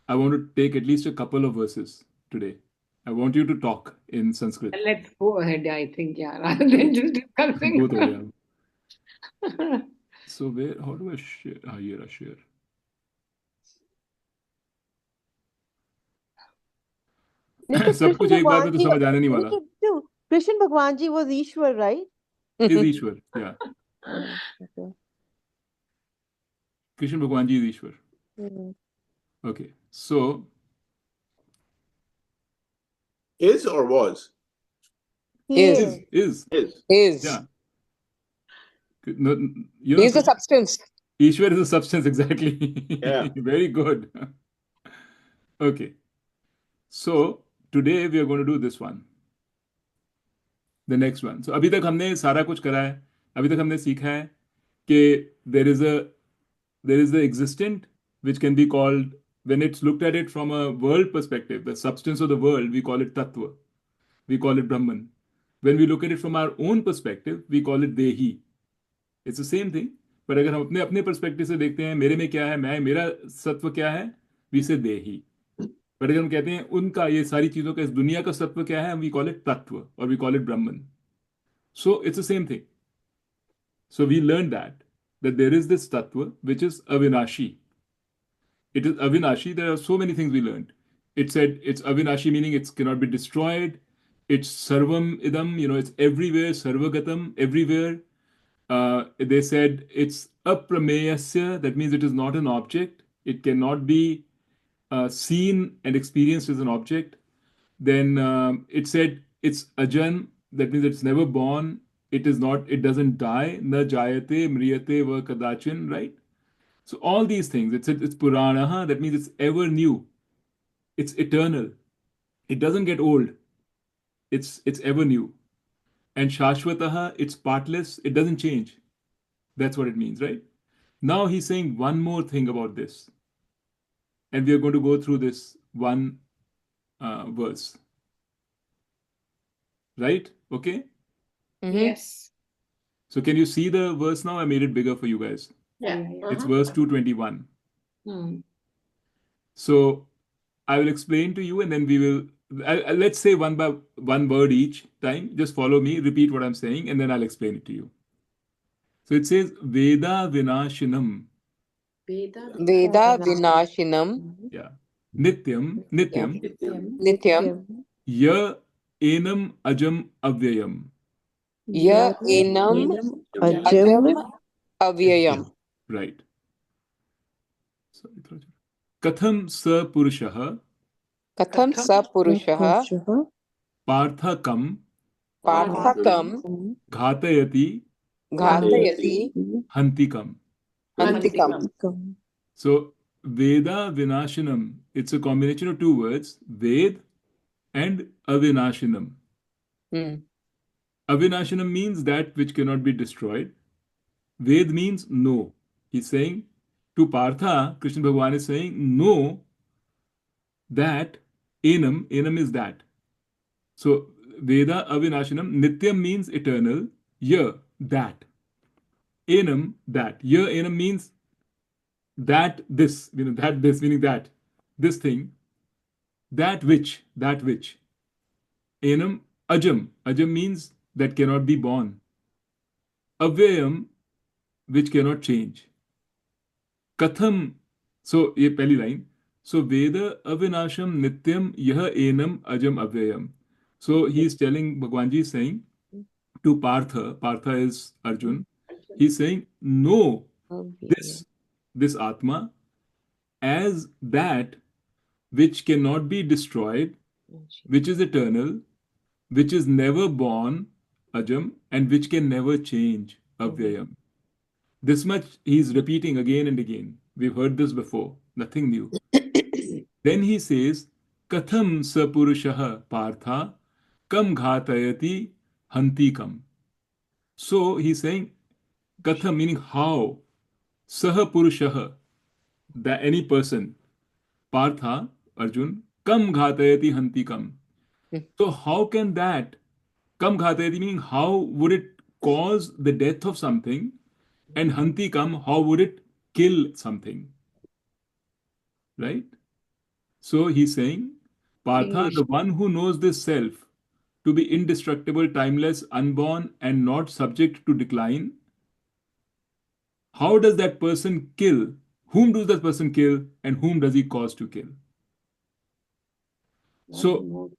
I want to take at least a couple of verses today. I want you to talk in Sanskrit. Let's go ahead, I think, rather than just discussing. Both of them. So how do I share? Here I share. सब कुछ एक बार में तो समझ आने नहीं वाला. Krishna Bhagwan ji was Ishwar, right? Is Ishwar, yeah. Okay. Krishna Bhagwan ji is Ishwar. Okay, so Is or was? Is. Yeah. No, you know, He's a substance. Ishwar is a substance, exactly. Yeah. Very good. Okay. So today we are going to do this one. The next one. So अभी तक हमने सारा कुछ करा है. अभी तक हमने सीखा है कि there is the existent which can be called, when it's looked at it from a world perspective, the substance of the world, we call it Tattva. We call it Brahman. When we look at it from our own perspective, we call it Dehi. It's the same thing. पर अगर हम अपने अपने perspective से देखते हैं मेरे में क्या है, मेरा सत्व क्या है, we say Dehi. पर अगर हम कहते हैं उनका, ये सारी चीजों का, इस दुनिया का सत्व क्या है, we call it Tattva or we call it Brahman. So it's the same thing. So we learned that there is this Tattva which is Avinashi. It is Avinashi. There are so many things we learned. It said it's Avinashi, meaning it cannot be destroyed. It's Sarvam Idam, it's everywhere, Sarvagatam, everywhere. They said it's Aprameyasya, that means it is not an object. It cannot be seen and experienced as an object. Then it said it's Ajan, that means it's never born. It doesn't die. Na jayate, mriyate, va kadachin, right? So all these things, it's Puranaha, that means it's ever new. It's eternal. It doesn't get old. It's ever new. And Shashwataha, it's partless. It doesn't change. That's what it means, right? Now he's saying one more thing about this. And we are going to go through this one verse. Right? Okay? Yes. So can you see the verse now? I made it bigger for you guys. Yeah. It's verse 221. Hmm. So I will explain to you and then we will, let's say one by one word each time. Just follow me, repeat what I'm saying, and then I'll explain it to you. So it says, Veda Vinashinam. Veda Vinashinam. Yeah. Nityam. Nityam. Ya Enam Ajam Avyayam. Ya Enam Ajam Avyayam. Right. Katham Sa Purushaha. Katham Sa Purushaha. Parthakam. Parthakam. Ghatayati. Ghatayati. Hantikam. Hantikam. So Veda Vinashinam, it's a combination of two words, Ved and Avinashinam. Avinashinam means that which cannot be destroyed. Ved means no. He's saying to Partha, Krishna Bhagavan is saying, no, that enam is that. So Veda Avinashinam, Nityam means eternal, Ya, that. Enam, that. Ya, enam means that this, that this, meaning that, this thing, that which. Enam, ajam means that cannot be born. Avyayam, which cannot change. Katham, so ये पहली line. So Veda Avinasham Nityam Yah Enam Ajam Avyayam. So he's telling, Bhagwanji is saying to Partha is Arjun, he's saying, know this Atma as that which cannot be destroyed, which is eternal, which is never born, Ajam, and which can never change, Avyayam. This much he's repeating again and again. We've heard this before, nothing new. Then he says, Katham sapurushaha partha kam ghatayati hanti kam. So he's saying, Katham meaning how, saha purushaha, that any person, partha, Arjun, kam ghatayati hanti kam. So how can that kam ghatayati meaning how would it cause the death of something, and hanti kam, how would it kill something? Right? So he's saying, Partha, the one who knows this self to be indestructible, timeless, unborn, and not subject to decline, how does that person kill? Whom does that person kill, and whom does he cause to kill? So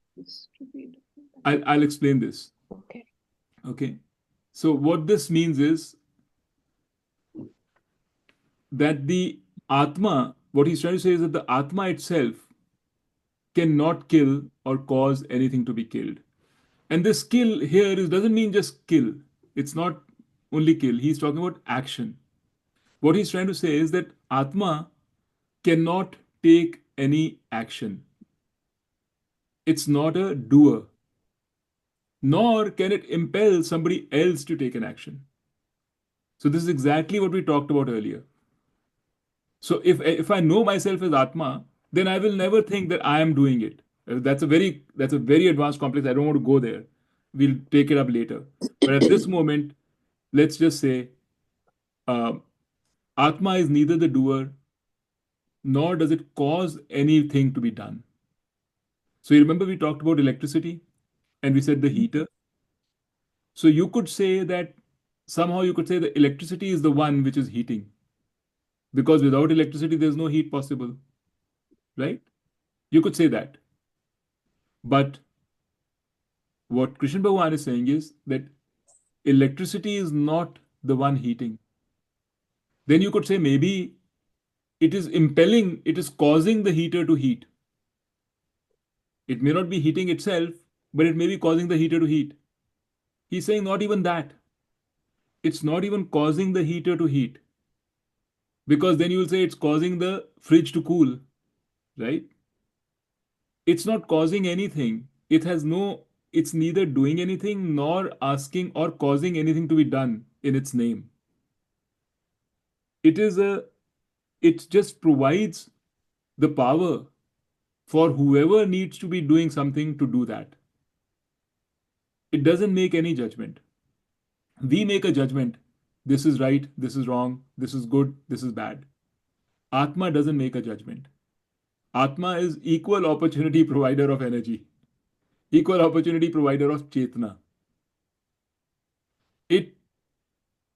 I'll explain this. Okay. So what this means is that the Atma, what he's trying to say is that the Atma itself cannot kill or cause anything to be killed. And this kill here doesn't mean just kill. It's not only kill. He's talking about action. What he's trying to say is that Atma cannot take any action. It's not a doer, nor can it impel somebody else to take an action. So this is exactly what we talked about earlier. So if I know myself as Atma, then I will never think that I am doing it. That's a very advanced complex. I don't want to go there. We'll take it up later. But at this moment, let's just say uh, Atma is neither the doer nor does it cause anything to be done. So you remember we talked about electricity and we said the heater. So you could say that somehow you could say the electricity is the one which is heating, because without electricity there's no heat possible, right? You could say that. But what Krishna Bhagavan is saying is that electricity is not the one heating. Then you could say maybe it is impelling, it is causing the heater to heat. It may not be heating itself, but it may be causing the heater to heat. He's saying not even that. It's not even causing the heater to heat. Because then you will say it's causing the fridge to cool, right? It's not causing anything. It's neither doing anything nor asking or causing anything to be done in its name. It just provides the power for whoever needs to be doing something to do that. It doesn't make any judgment. We make a judgment. This is right, this is wrong, this is good, this is bad. Atma doesn't make a judgment. Atma is equal opportunity provider of energy, equal opportunity provider of Chetna. It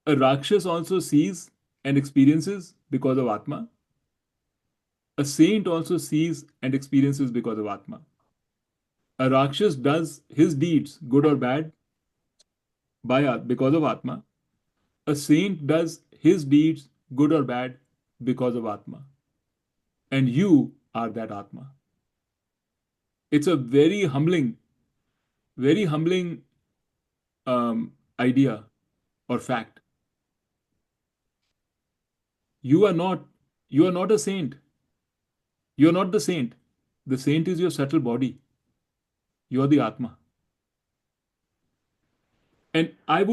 A Rakshas also sees and experiences because of Atma. A saint also sees and experiences because of Atma. A Rakshas does his deeds, good or bad, because of Atma. A saint does his deeds, good or bad, because of Atma. And you are that Atma. It's a very humbling idea or fact. You are not, you are not a saint. You are not the saint. The saint is your subtle body. You are the Atma. And I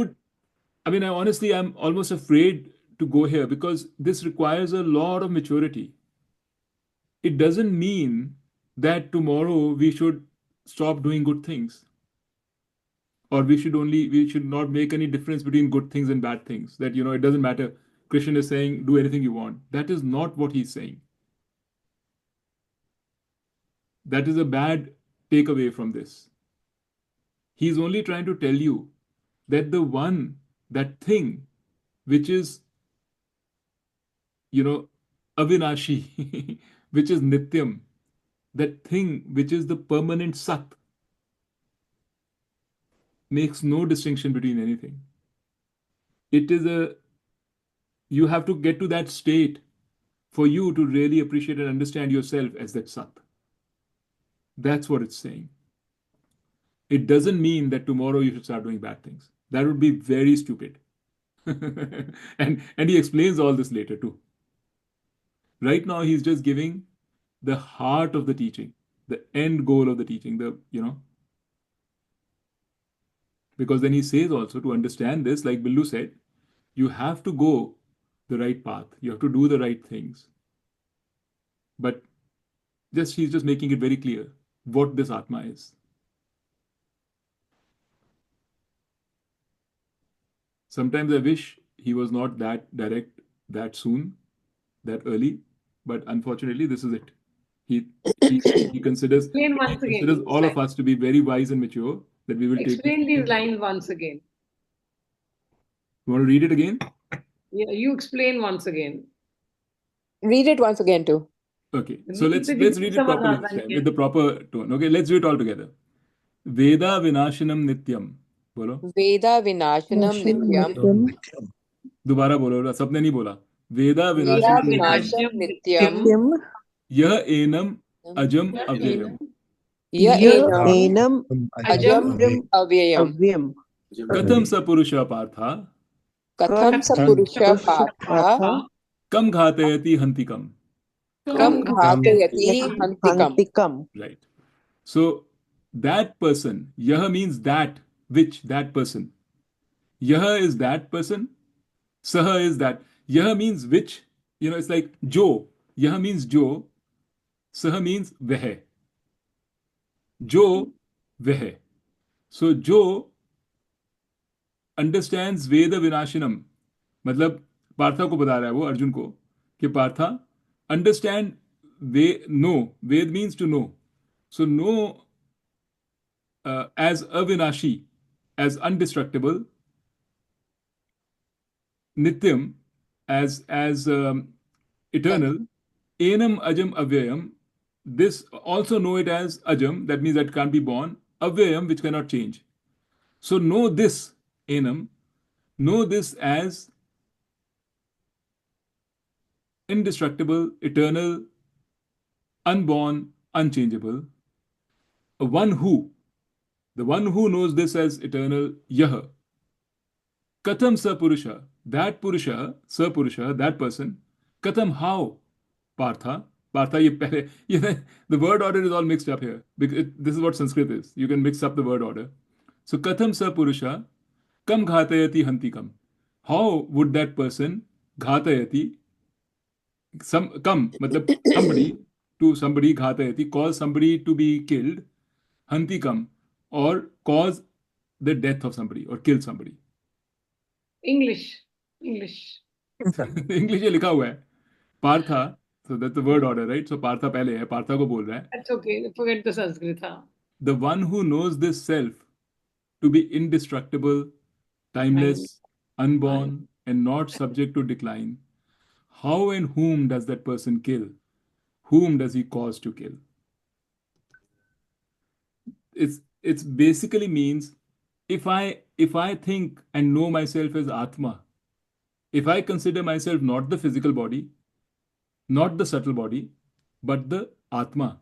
honestly, I'm almost afraid to go here because this requires a lot of maturity. It doesn't mean that tomorrow we should stop doing good things, or we should not make any difference between good things and bad things. That, it doesn't matter. Krishna is saying, do anything you want. That is not what he's saying. That is a bad takeaway from this. He's only trying to tell you that that thing, which is, avinashi, which is nityam, that thing which is the permanent sat, makes no distinction between anything. It is you have to get to that state for you to really appreciate and understand yourself as that Sat. That's what it's saying. It doesn't mean that tomorrow you should start doing bad things. That would be very stupid. and he explains all this later too. Right now he's just giving the heart of the teaching, the end goal of the teaching, because then he says also, to understand this, like Billu said, you have to go the right path. You have to do the right things. But he's just making it very clear what this Atma is. Sometimes I wish he was not that direct, that soon, that early, but unfortunately, this is it. He considers Explain once again these all of lines. us to be very wise and mature, that we will Explain these lines once again. You want to read it again? Yeah, you explain once again. Read it once again too. Okay, so let's read it properly this time with the proper tone. Okay, let's do it all together. Veda vinashanam nityam. बोलो. Veda vinashanam nityam. दोबारा बोलो, सबने नहीं बोला. Veda Veda vinashanam vinashanam nityam. यह annum अजम अव्ययम. यह annum अजम अव्ययम. कथम स पुरुषः पार्था. कथम स पुरुषः पार्था. कम घातयति हन्तिकम. Kam ghātayati hantikam. Right. So that person, yah means that, which, that person. Yah is that person, saha is that. Yah means which, it's like jo. Yah means jo, saha means veh. Jo, veh. So jo understands Veda Vinashanam. मतलब पार्था को बता रहा है वो अर्जुन को कि Partha understand know. Ved means to know. So know as avinashi, as undestructible. Nityam as eternal. Enam ajam avyayam. This also know it as ajam, that means that can't be born. Avyayam, which cannot change. So know this enam. Know this as indestructible, eternal, unborn, unchangeable. The one who knows this as eternal, yah. Katham sa purusha, that purusha, sa purusha, that person. Katham, how? Partha, the word order is all mixed up here. Because this is what Sanskrit is. You can mix up the word order. So katham sa purusha, kam ghatayati hantikam. How would that person ghatayati, somebody to somebody, ghatayati, cause somebody to be killed, hantikam, or cause the death of somebody or kill somebody. English. English ये लिखा हुआ है. Partha, so that's the word order, right? So Partha पहले है, Partha को बोल रहा है. That's okay. Forget the Sanskrit. The one who knows this self to be indestructible, timeless, unborn, and not subject to decline. How and whom does that person kill? Whom does he cause to kill? It's basically means if I think and know myself as Atma, if I consider myself not the physical body, not the subtle body, but the Atma,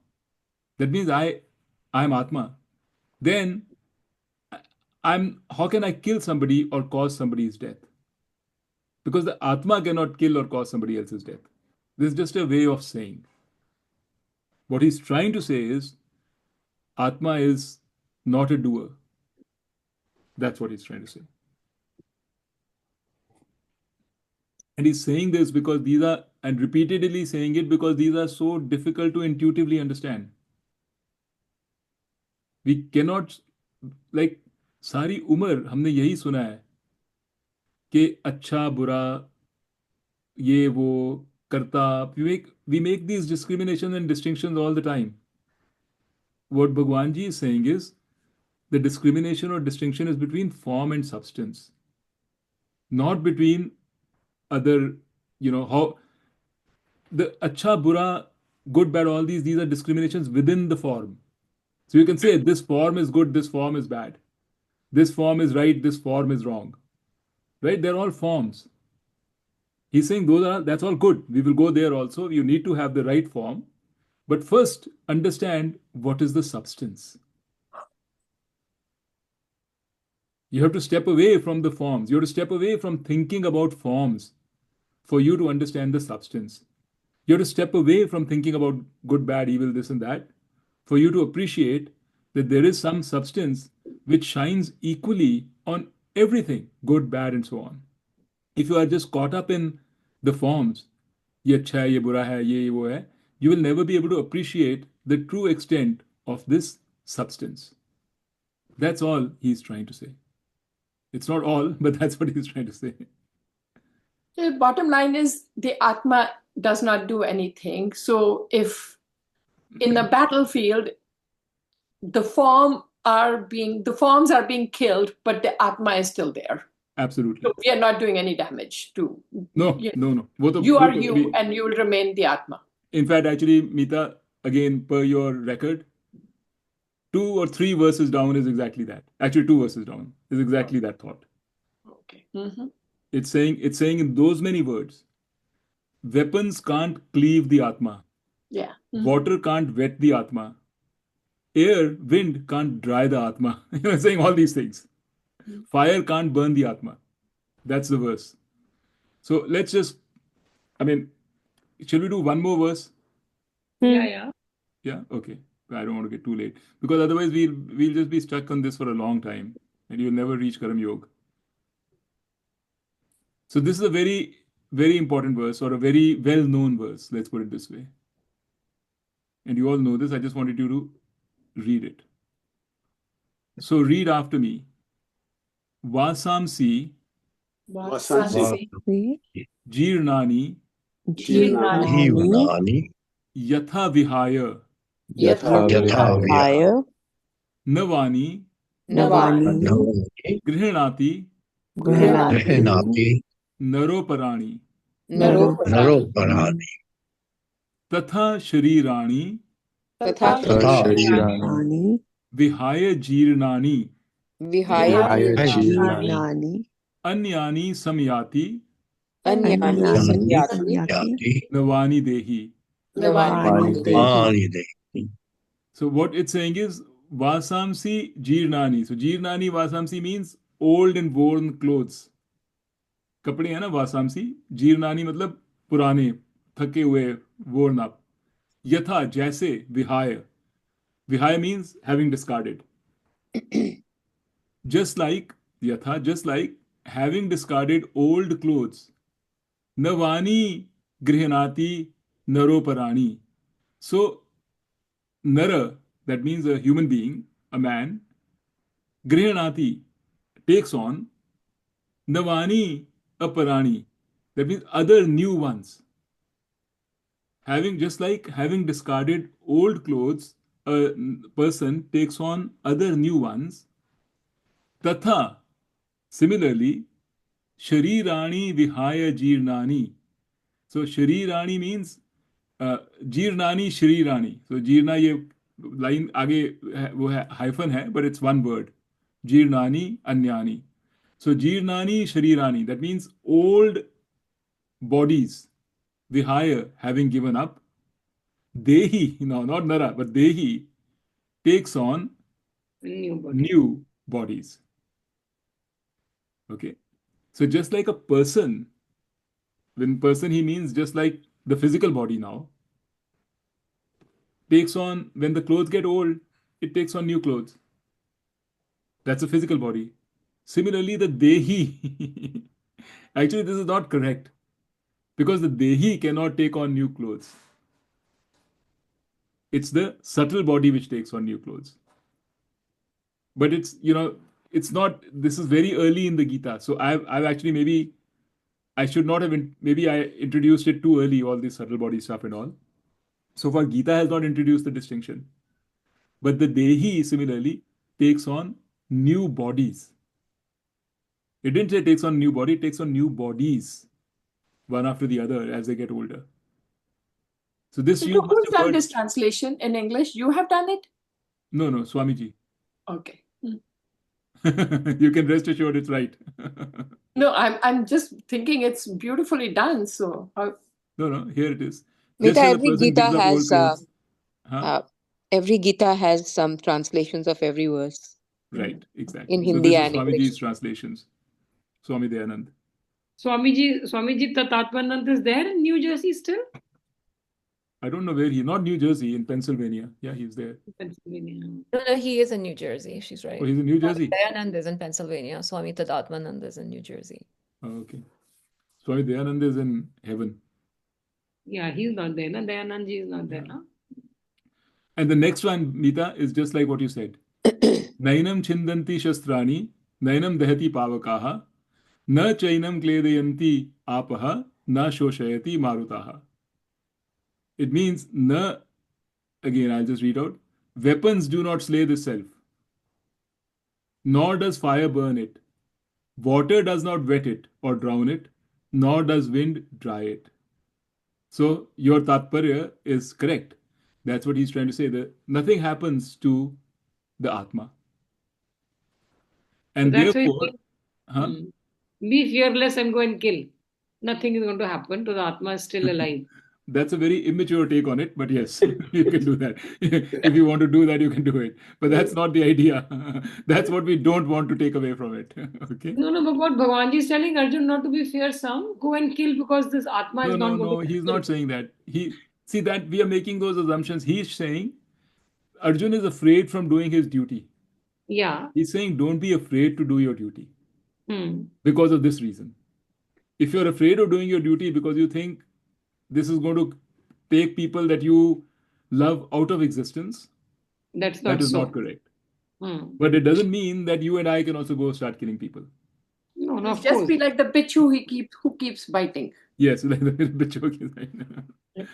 that means I'm Atma, then how can I kill somebody or cause somebody's death? Because the Atma cannot kill or cause somebody else's death. This is just a way of saying. What he's trying to say is, Atma is not a doer. That's what he's trying to say. And he's saying this because and repeatedly saying it because these are so difficult to intuitively understand. We cannot, like, सारी उम्र हमने यही सुना है कि अच्छा बुरा ये वो करता. We make these discriminations and distinctions all the time. What Bhagwan Ji is saying is the discrimination or distinction is between form and substance, not between other, how the acha, bura, good, bad, all these are discriminations within the form. So you can say this form is good, this form is bad. this form is right, this form is wrong. Right? They're all forms. He's saying that's all good. We will go there also. You need to have the right form. But first, understand what is the substance. You have to step away from the forms. You have to step away from thinking about forms for you to understand the substance. You have to step away from thinking about good, bad, evil, this and that, for you to appreciate that there is some substance which shines equally on everything, good, bad, and so on. If you are just caught up in the forms, ye अच्छा है, ye बुरा है, ये वो है, you will never be able to appreciate the true extent of this substance. That's all he's trying to say. It's not all, but that's what he's trying to say. The bottom line is the Atma does not do anything. So if in the battlefield, the forms are being killed, but the Atma is still there. Absolutely. So we are not doing any damage to. No. You are you, and you will remain the Atma. In fact, actually, Meeta, again, per your record, 2 or 3 verses down is exactly that. Actually, 2 verses down is exactly that thought. Okay. Mm-hmm. It's saying in those many words, weapons can't cleave the Atma. Yeah. Mm-hmm. Water can't wet the Atma. Air, wind can't dry the Atma. Saying all these things. Mm-hmm. Fire can't burn the Atma. That's the verse. So let's just, shall we do one more verse? Yeah. Yeah? Okay. I don't want to get too late. Because otherwise we'll just be stuck on this for a long time. And you'll never reach Karam Yoga. So this is a very, very important verse, or a very well-known verse. Let's put it this way. And you all know this. I just wanted you to read it. So read after me. Vasamsi Jirnani Yatha Vihaya Navani Grihanati Naroparani Tatha Sharirani Vihaya Jirnani Anyani Samyati Navani Dehi. So what it's saying is Vasamsi Jirnani. So Jirnani Vasamsi means old and worn clothes. कपड़े हैं ना वासामसी, जीर्णानी मतलब पुराने, थके हुए, worn up. यथा जैसे, विहाय. Vihaya means having discarded. Just like having discarded old clothes. Navani grihanati naroparani. So nara, that means a human being, a man. Grihanati takes on. Navani aparani, that means other new ones. Having discarded old clothes, a person takes on other new ones. Tatha, similarly, sharirani vihaya jirnani. So sharirani means jirnani sharirani. So jirna ye line आगे वो है hyphen है, but it's one word. Jirnani anyani. So jirnani sharirani, that means old bodies, vihaya, having given up. Dehi, no, not nara, but dehi takes on new bodies. Okay. So just like a person, when person he means just like the physical body now, takes on, when the clothes get old, it takes on new clothes. That's a physical body. Similarly, the dehi, actually this is not correct, because the dehi cannot take on new clothes. It's the subtle body which takes on new clothes. But it's, it's not, this is very early in the Gita. So I've actually, maybe I should not have, maybe I introduced it too early, all this subtle body stuff and all. So far, Gita has not introduced the distinction. But the Dehi, similarly, takes on new bodies. It didn't say it takes on new body, it takes on new bodies, one after the other as they get older. So this you who's done this translation in English? You have done it? No, Swamiji. Okay. You can rest assured it's right. No, I'm just thinking it's beautifully done. So No, here it is. Mita, Just as a every person Gita gives up old has clothes. Huh? every Gita has some translations of every verse Right, in exactly. So Hindi this is and English. Swamiji's translations. Swami Dayanand. Swamiji Tatatmanand is there in New Jersey still? I don't know where not New Jersey, in Pennsylvania. Yeah, he's there. Pennsylvania. No, he is in New Jersey. She's right. Oh, he's in New Swami Jersey. Dayanand is in Pennsylvania. Swami Tadatmanand is in New Jersey. Oh, okay. Swami Dayanand is in heaven. Yeah, he's not there. Na? Dayanandji is not there. Yeah. Na? And the next one, Mita, is just like what you said. Nainam chindanti shastrani, nainam dahati pavakaha, na chainam kledayanti apaha, na shoshayati marutaha. It means, na, again, I'll just read out. Weapons do not slay the self, nor does fire burn it. Water does not wet it or drown it, nor does wind dry it. So your tatparya is correct. That's what he's trying to say. That nothing happens to the Atma. And So that's why therefore, be fearless and go and kill. Nothing is going to happen to the Atma is still alive. That's a very immature take on it, but yes, you can do that. If you want to do that, you can do it. But that's not the idea. That's what we don't want to take away from it. Okay? No, but what Bhagavanji is telling Arjun not to be fearsome, go and kill because this Atma is not going to He's kill. not saying that. See that we are making those assumptions. He's saying Arjun is afraid from doing his duty. Yeah. He's saying don't be afraid to do your duty Hmm. because of this reason. If you're afraid of doing your duty because you think this is going to take people that you love out of existence, that is not correct. But it doesn't mean that you and I can also go start killing people. No, of just course. be like the bichu who keeps biting. Yes, like the bichu.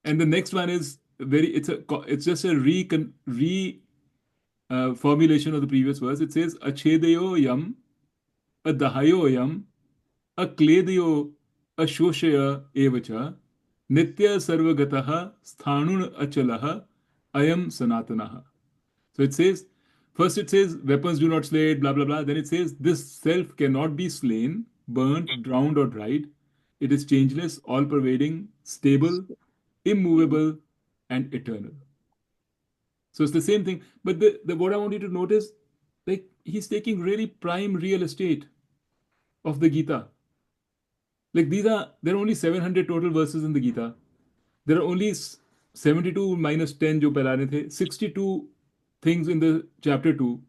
And the next one is it's just a formulation of the previous verse. It says achedayo yam, adahayo yam, akledayo ashoshaya evacha, nitya sarvagataha sthanun achalaha ayam sanatanaha. So it says, first it says weapons do not slay it, blah blah blah. Then it says this self cannot be slain, burnt, drowned, or dried. It is changeless, all-pervading, stable, immovable, and eternal. So it's the same thing. But the what I want you to notice, like he's taking really prime real estate of the Gita. Like there are only 700 total verses in the Gita. There are only 72 minus 10 jo pelane the, 62 things in the chapter 2,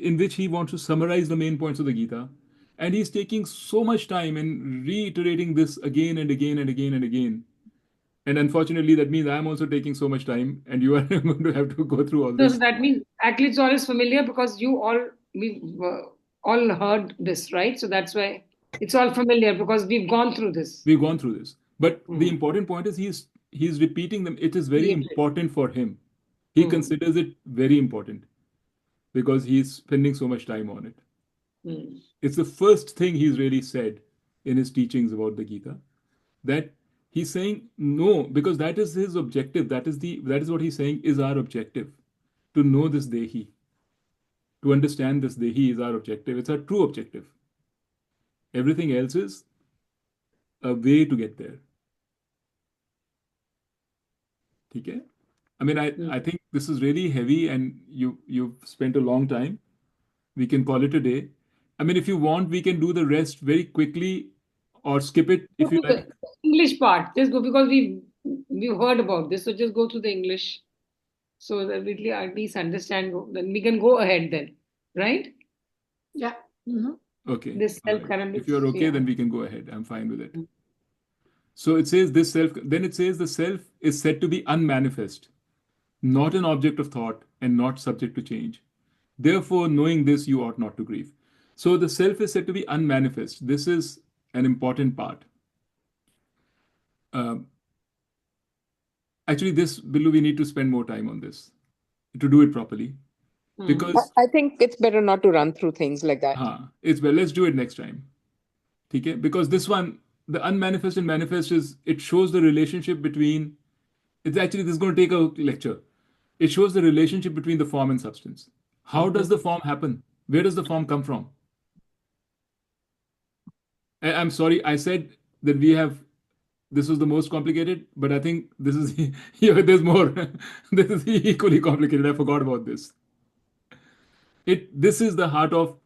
in which he wants to summarize the main points of the Gita. And he's taking so much time and reiterating this again and again and again and again. And unfortunately, that means I'm also taking so much time, and you are going to have to go through all this. So that means actually it's all is familiar because we've all heard this, right? So that's why it's all familiar because we've gone through this. We've gone through this. But the important point is he's repeating them. It is very important for him. He considers it very important because he's spending so much time on it. It's the first thing he's really said in his teachings about the Gita, that he's saying no, because that is his objective. That is what he's saying is our objective. To know this Dehi, to understand this Dehi is our objective. It's our true objective. Everything else is a way to get there. Okay? I mean, I think this is really heavy, and you've spent a long time. We can call it a day. I mean, if you want, we can do the rest very quickly, or skip it if you like. English part, just go because we've heard about this, so just go through the English, so that we at least understand. Then we can go ahead. Then, right? Yeah. Okay. This self-current. If you're okay, then we can go ahead. I'm fine with it. So it says this self. Then it says the self is said to be unmanifest, not an object of thought, and not subject to change. Therefore, knowing this, you ought not to grieve. So the self is said to be unmanifest. This is an important part. Actually, Billu, we need to spend more time on this to do it properly. Because I think it's better not to run through things like that. Let's do it next time. Okay? Because this one, the unmanifest and manifest it shows the relationship between, this is going to take a lecture. It shows the relationship between the form and substance. How does the form happen? Where does the form come from? I'm sorry, I said that this was the most complicated, but I think this is there's more. This is equally complicated. I forgot about this. This is the heart of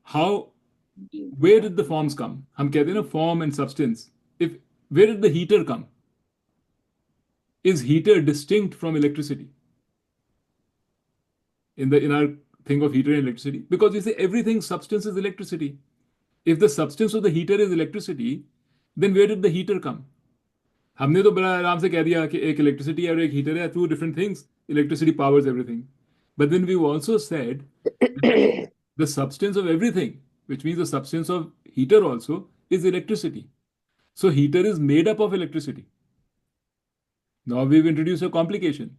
how. Where did the forms come? हम कहते हैं ना form and substance. Where did the heater come? Is heater distinct from electricity? In our thing of heater and electricity, because we say everything substance is electricity. If the substance of the heater is electricity, then where did the heater come? हमने तो बड़ा आराम से कह दिया कि एक electricity और एक heater है, two different things. Electricity powers everything. But then we've also said the substance of everything, which means the substance of heater also, is electricity. So heater is made up of electricity. Now we've introduced a complication.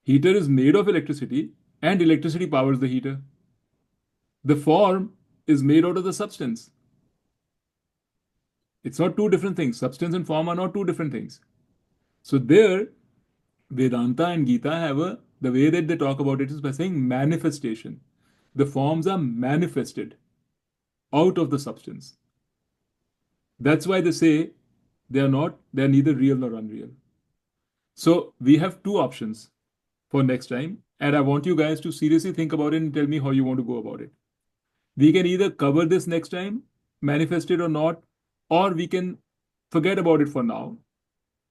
Heater is made of electricity and electricity powers the heater. The form is made out of the substance. It's not two different things. Substance and form are not two different things. So there, Vedanta and Gita have the way that they talk about it is by saying manifestation. The forms are manifested out of the substance. That's why they say they're neither real nor unreal. So we have two options for next time. And I want you guys to seriously think about it and tell me how you want to go about it. We can either cover this next time, manifest it or not, or we can forget about it for now.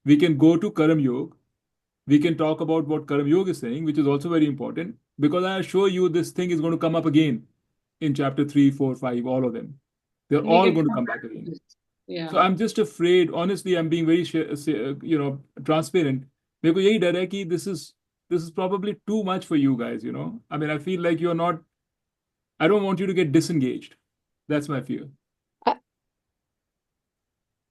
We can go to Karam Yoga. We can talk about what Karam Yoga is saying, which is also very important, because I assure you this thing is going to come up again in chapter 3, 4, 5, all of them. They're all going to come back again. Yeah. So I'm just afraid, honestly, I'm being very transparent. मेरे को यही डर है कि this is probably too much for you guys, I mean, I feel like I don't want you to get disengaged. That's my fear.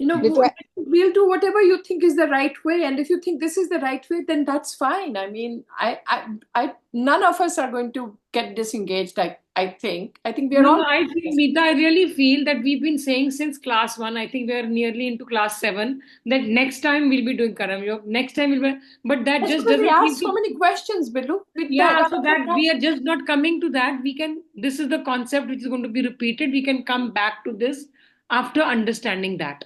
We'll do whatever you think is the right way, and if you think this is the right way, then that's fine. I mean, none of us are going to get disengaged. I think we are all. I think, Meeta, I really feel that we've been saying since class 1. I think we are nearly into class 7. That next time we'll be doing Karam Yoga. Next time we'll be, but that That's just because doesn't. we asked so many questions, Bilu. So that we are just not coming to that. This is the concept which is going to be repeated. We can come back to this after understanding that.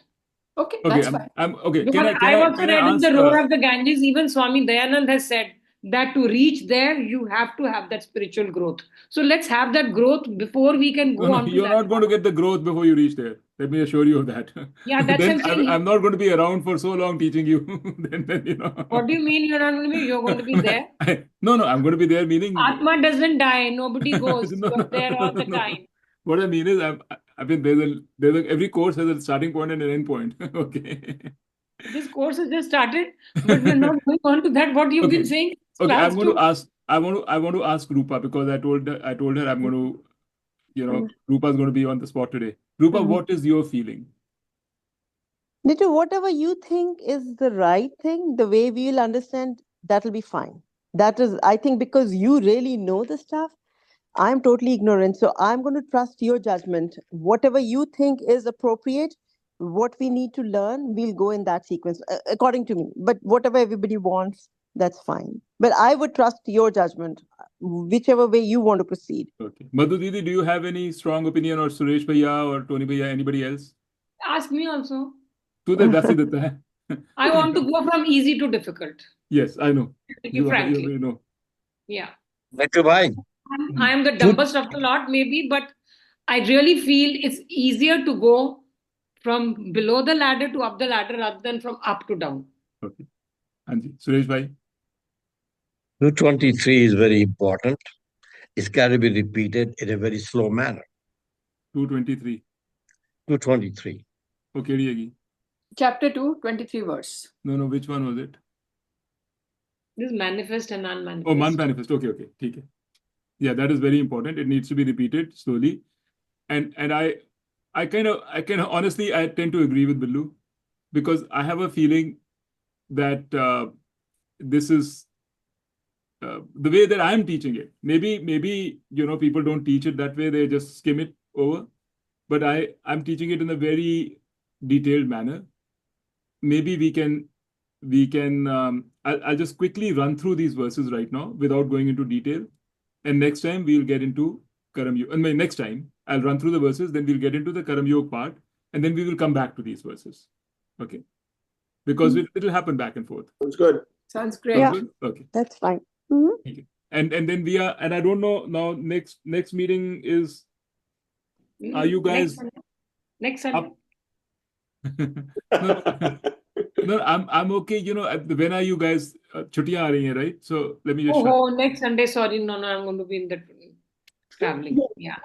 Okay, that's fine. Okay. Because I also read in the Roar of the Ganges, even Swami Dayanand has said that to reach there, you have to have that spiritual growth. So let's have that growth before we can go on to you're not going to get the growth before you reach there. Let me assure you of that. Yeah, that's then I'm not going to be around for so long teaching you. then. What do you mean you're not going to be? You're going to be there. No, I'm going to be there, meaning... Atma doesn't die. Nobody goes. You're there all the time. What I mean is, I mean, every course has a starting point and an end point. Okay. This course has just started, but we're not going on to that. What you've been saying. Okay, I'm going to ask. I want to ask Rupa, because I told her I'm going to, Rupa's going to be on the spot today. Rupa, what is your feeling? Nitu, whatever you think is the right thing, the way we will understand, that'll be fine. That is, I think, because you really know the stuff. I'm totally ignorant. So I'm going to trust your judgment. Whatever you think is appropriate, what we need to learn, we'll go in that sequence, according to me. But whatever everybody wants, that's fine. But I would trust your judgment, whichever way you want to proceed. Okay. Madhu Didi, do you have any strong opinion, or Suresh Bhaiya or Tony Bhaiya, anybody else? Ask me also. I want to go from easy to difficult. Yes, I know. Frankly. You know. Yeah. I am the dumbest of the lot, maybe, but I really feel it's easier to go from below the ladder to up the ladder rather than from up to down. Okay. Anji, Suresh Bhai. 223 is very important. It's got to be repeated in a very slow manner. 223. 223. Okay, Riegi. Chapter 2, 23 verse. No, which one was it? This is manifest and unmanifest. Oh, manifest. Okay. Okay. Yeah, that is very important. It needs to be repeated slowly. And I kind of honestly, I tend to agree with Billu, because I have a feeling that this is the way that I'm teaching it. Maybe people don't teach it that way. They just skim it over. But I'm teaching it in a very detailed manner. Maybe we can I'll just quickly run through these verses right now without going into detail. And next time we'll get into Karam Yoga. And next time I'll run through the verses, then we'll get into the Karam Yoga part, and then we will come back to these verses. Okay. Because it'll happen back and forth. Sounds good. Sounds great. Yeah. Good? Okay. That's fine. Thank you. And then we are, and I don't know now, next meeting is, are you guys next Sunday? up? No, I'm okay. You know, when are you guys? Chutiyan aa rahi hain, right? So let me just. Oh, next Sunday. Sorry, no, I'm going to be in the traveling. Yeah.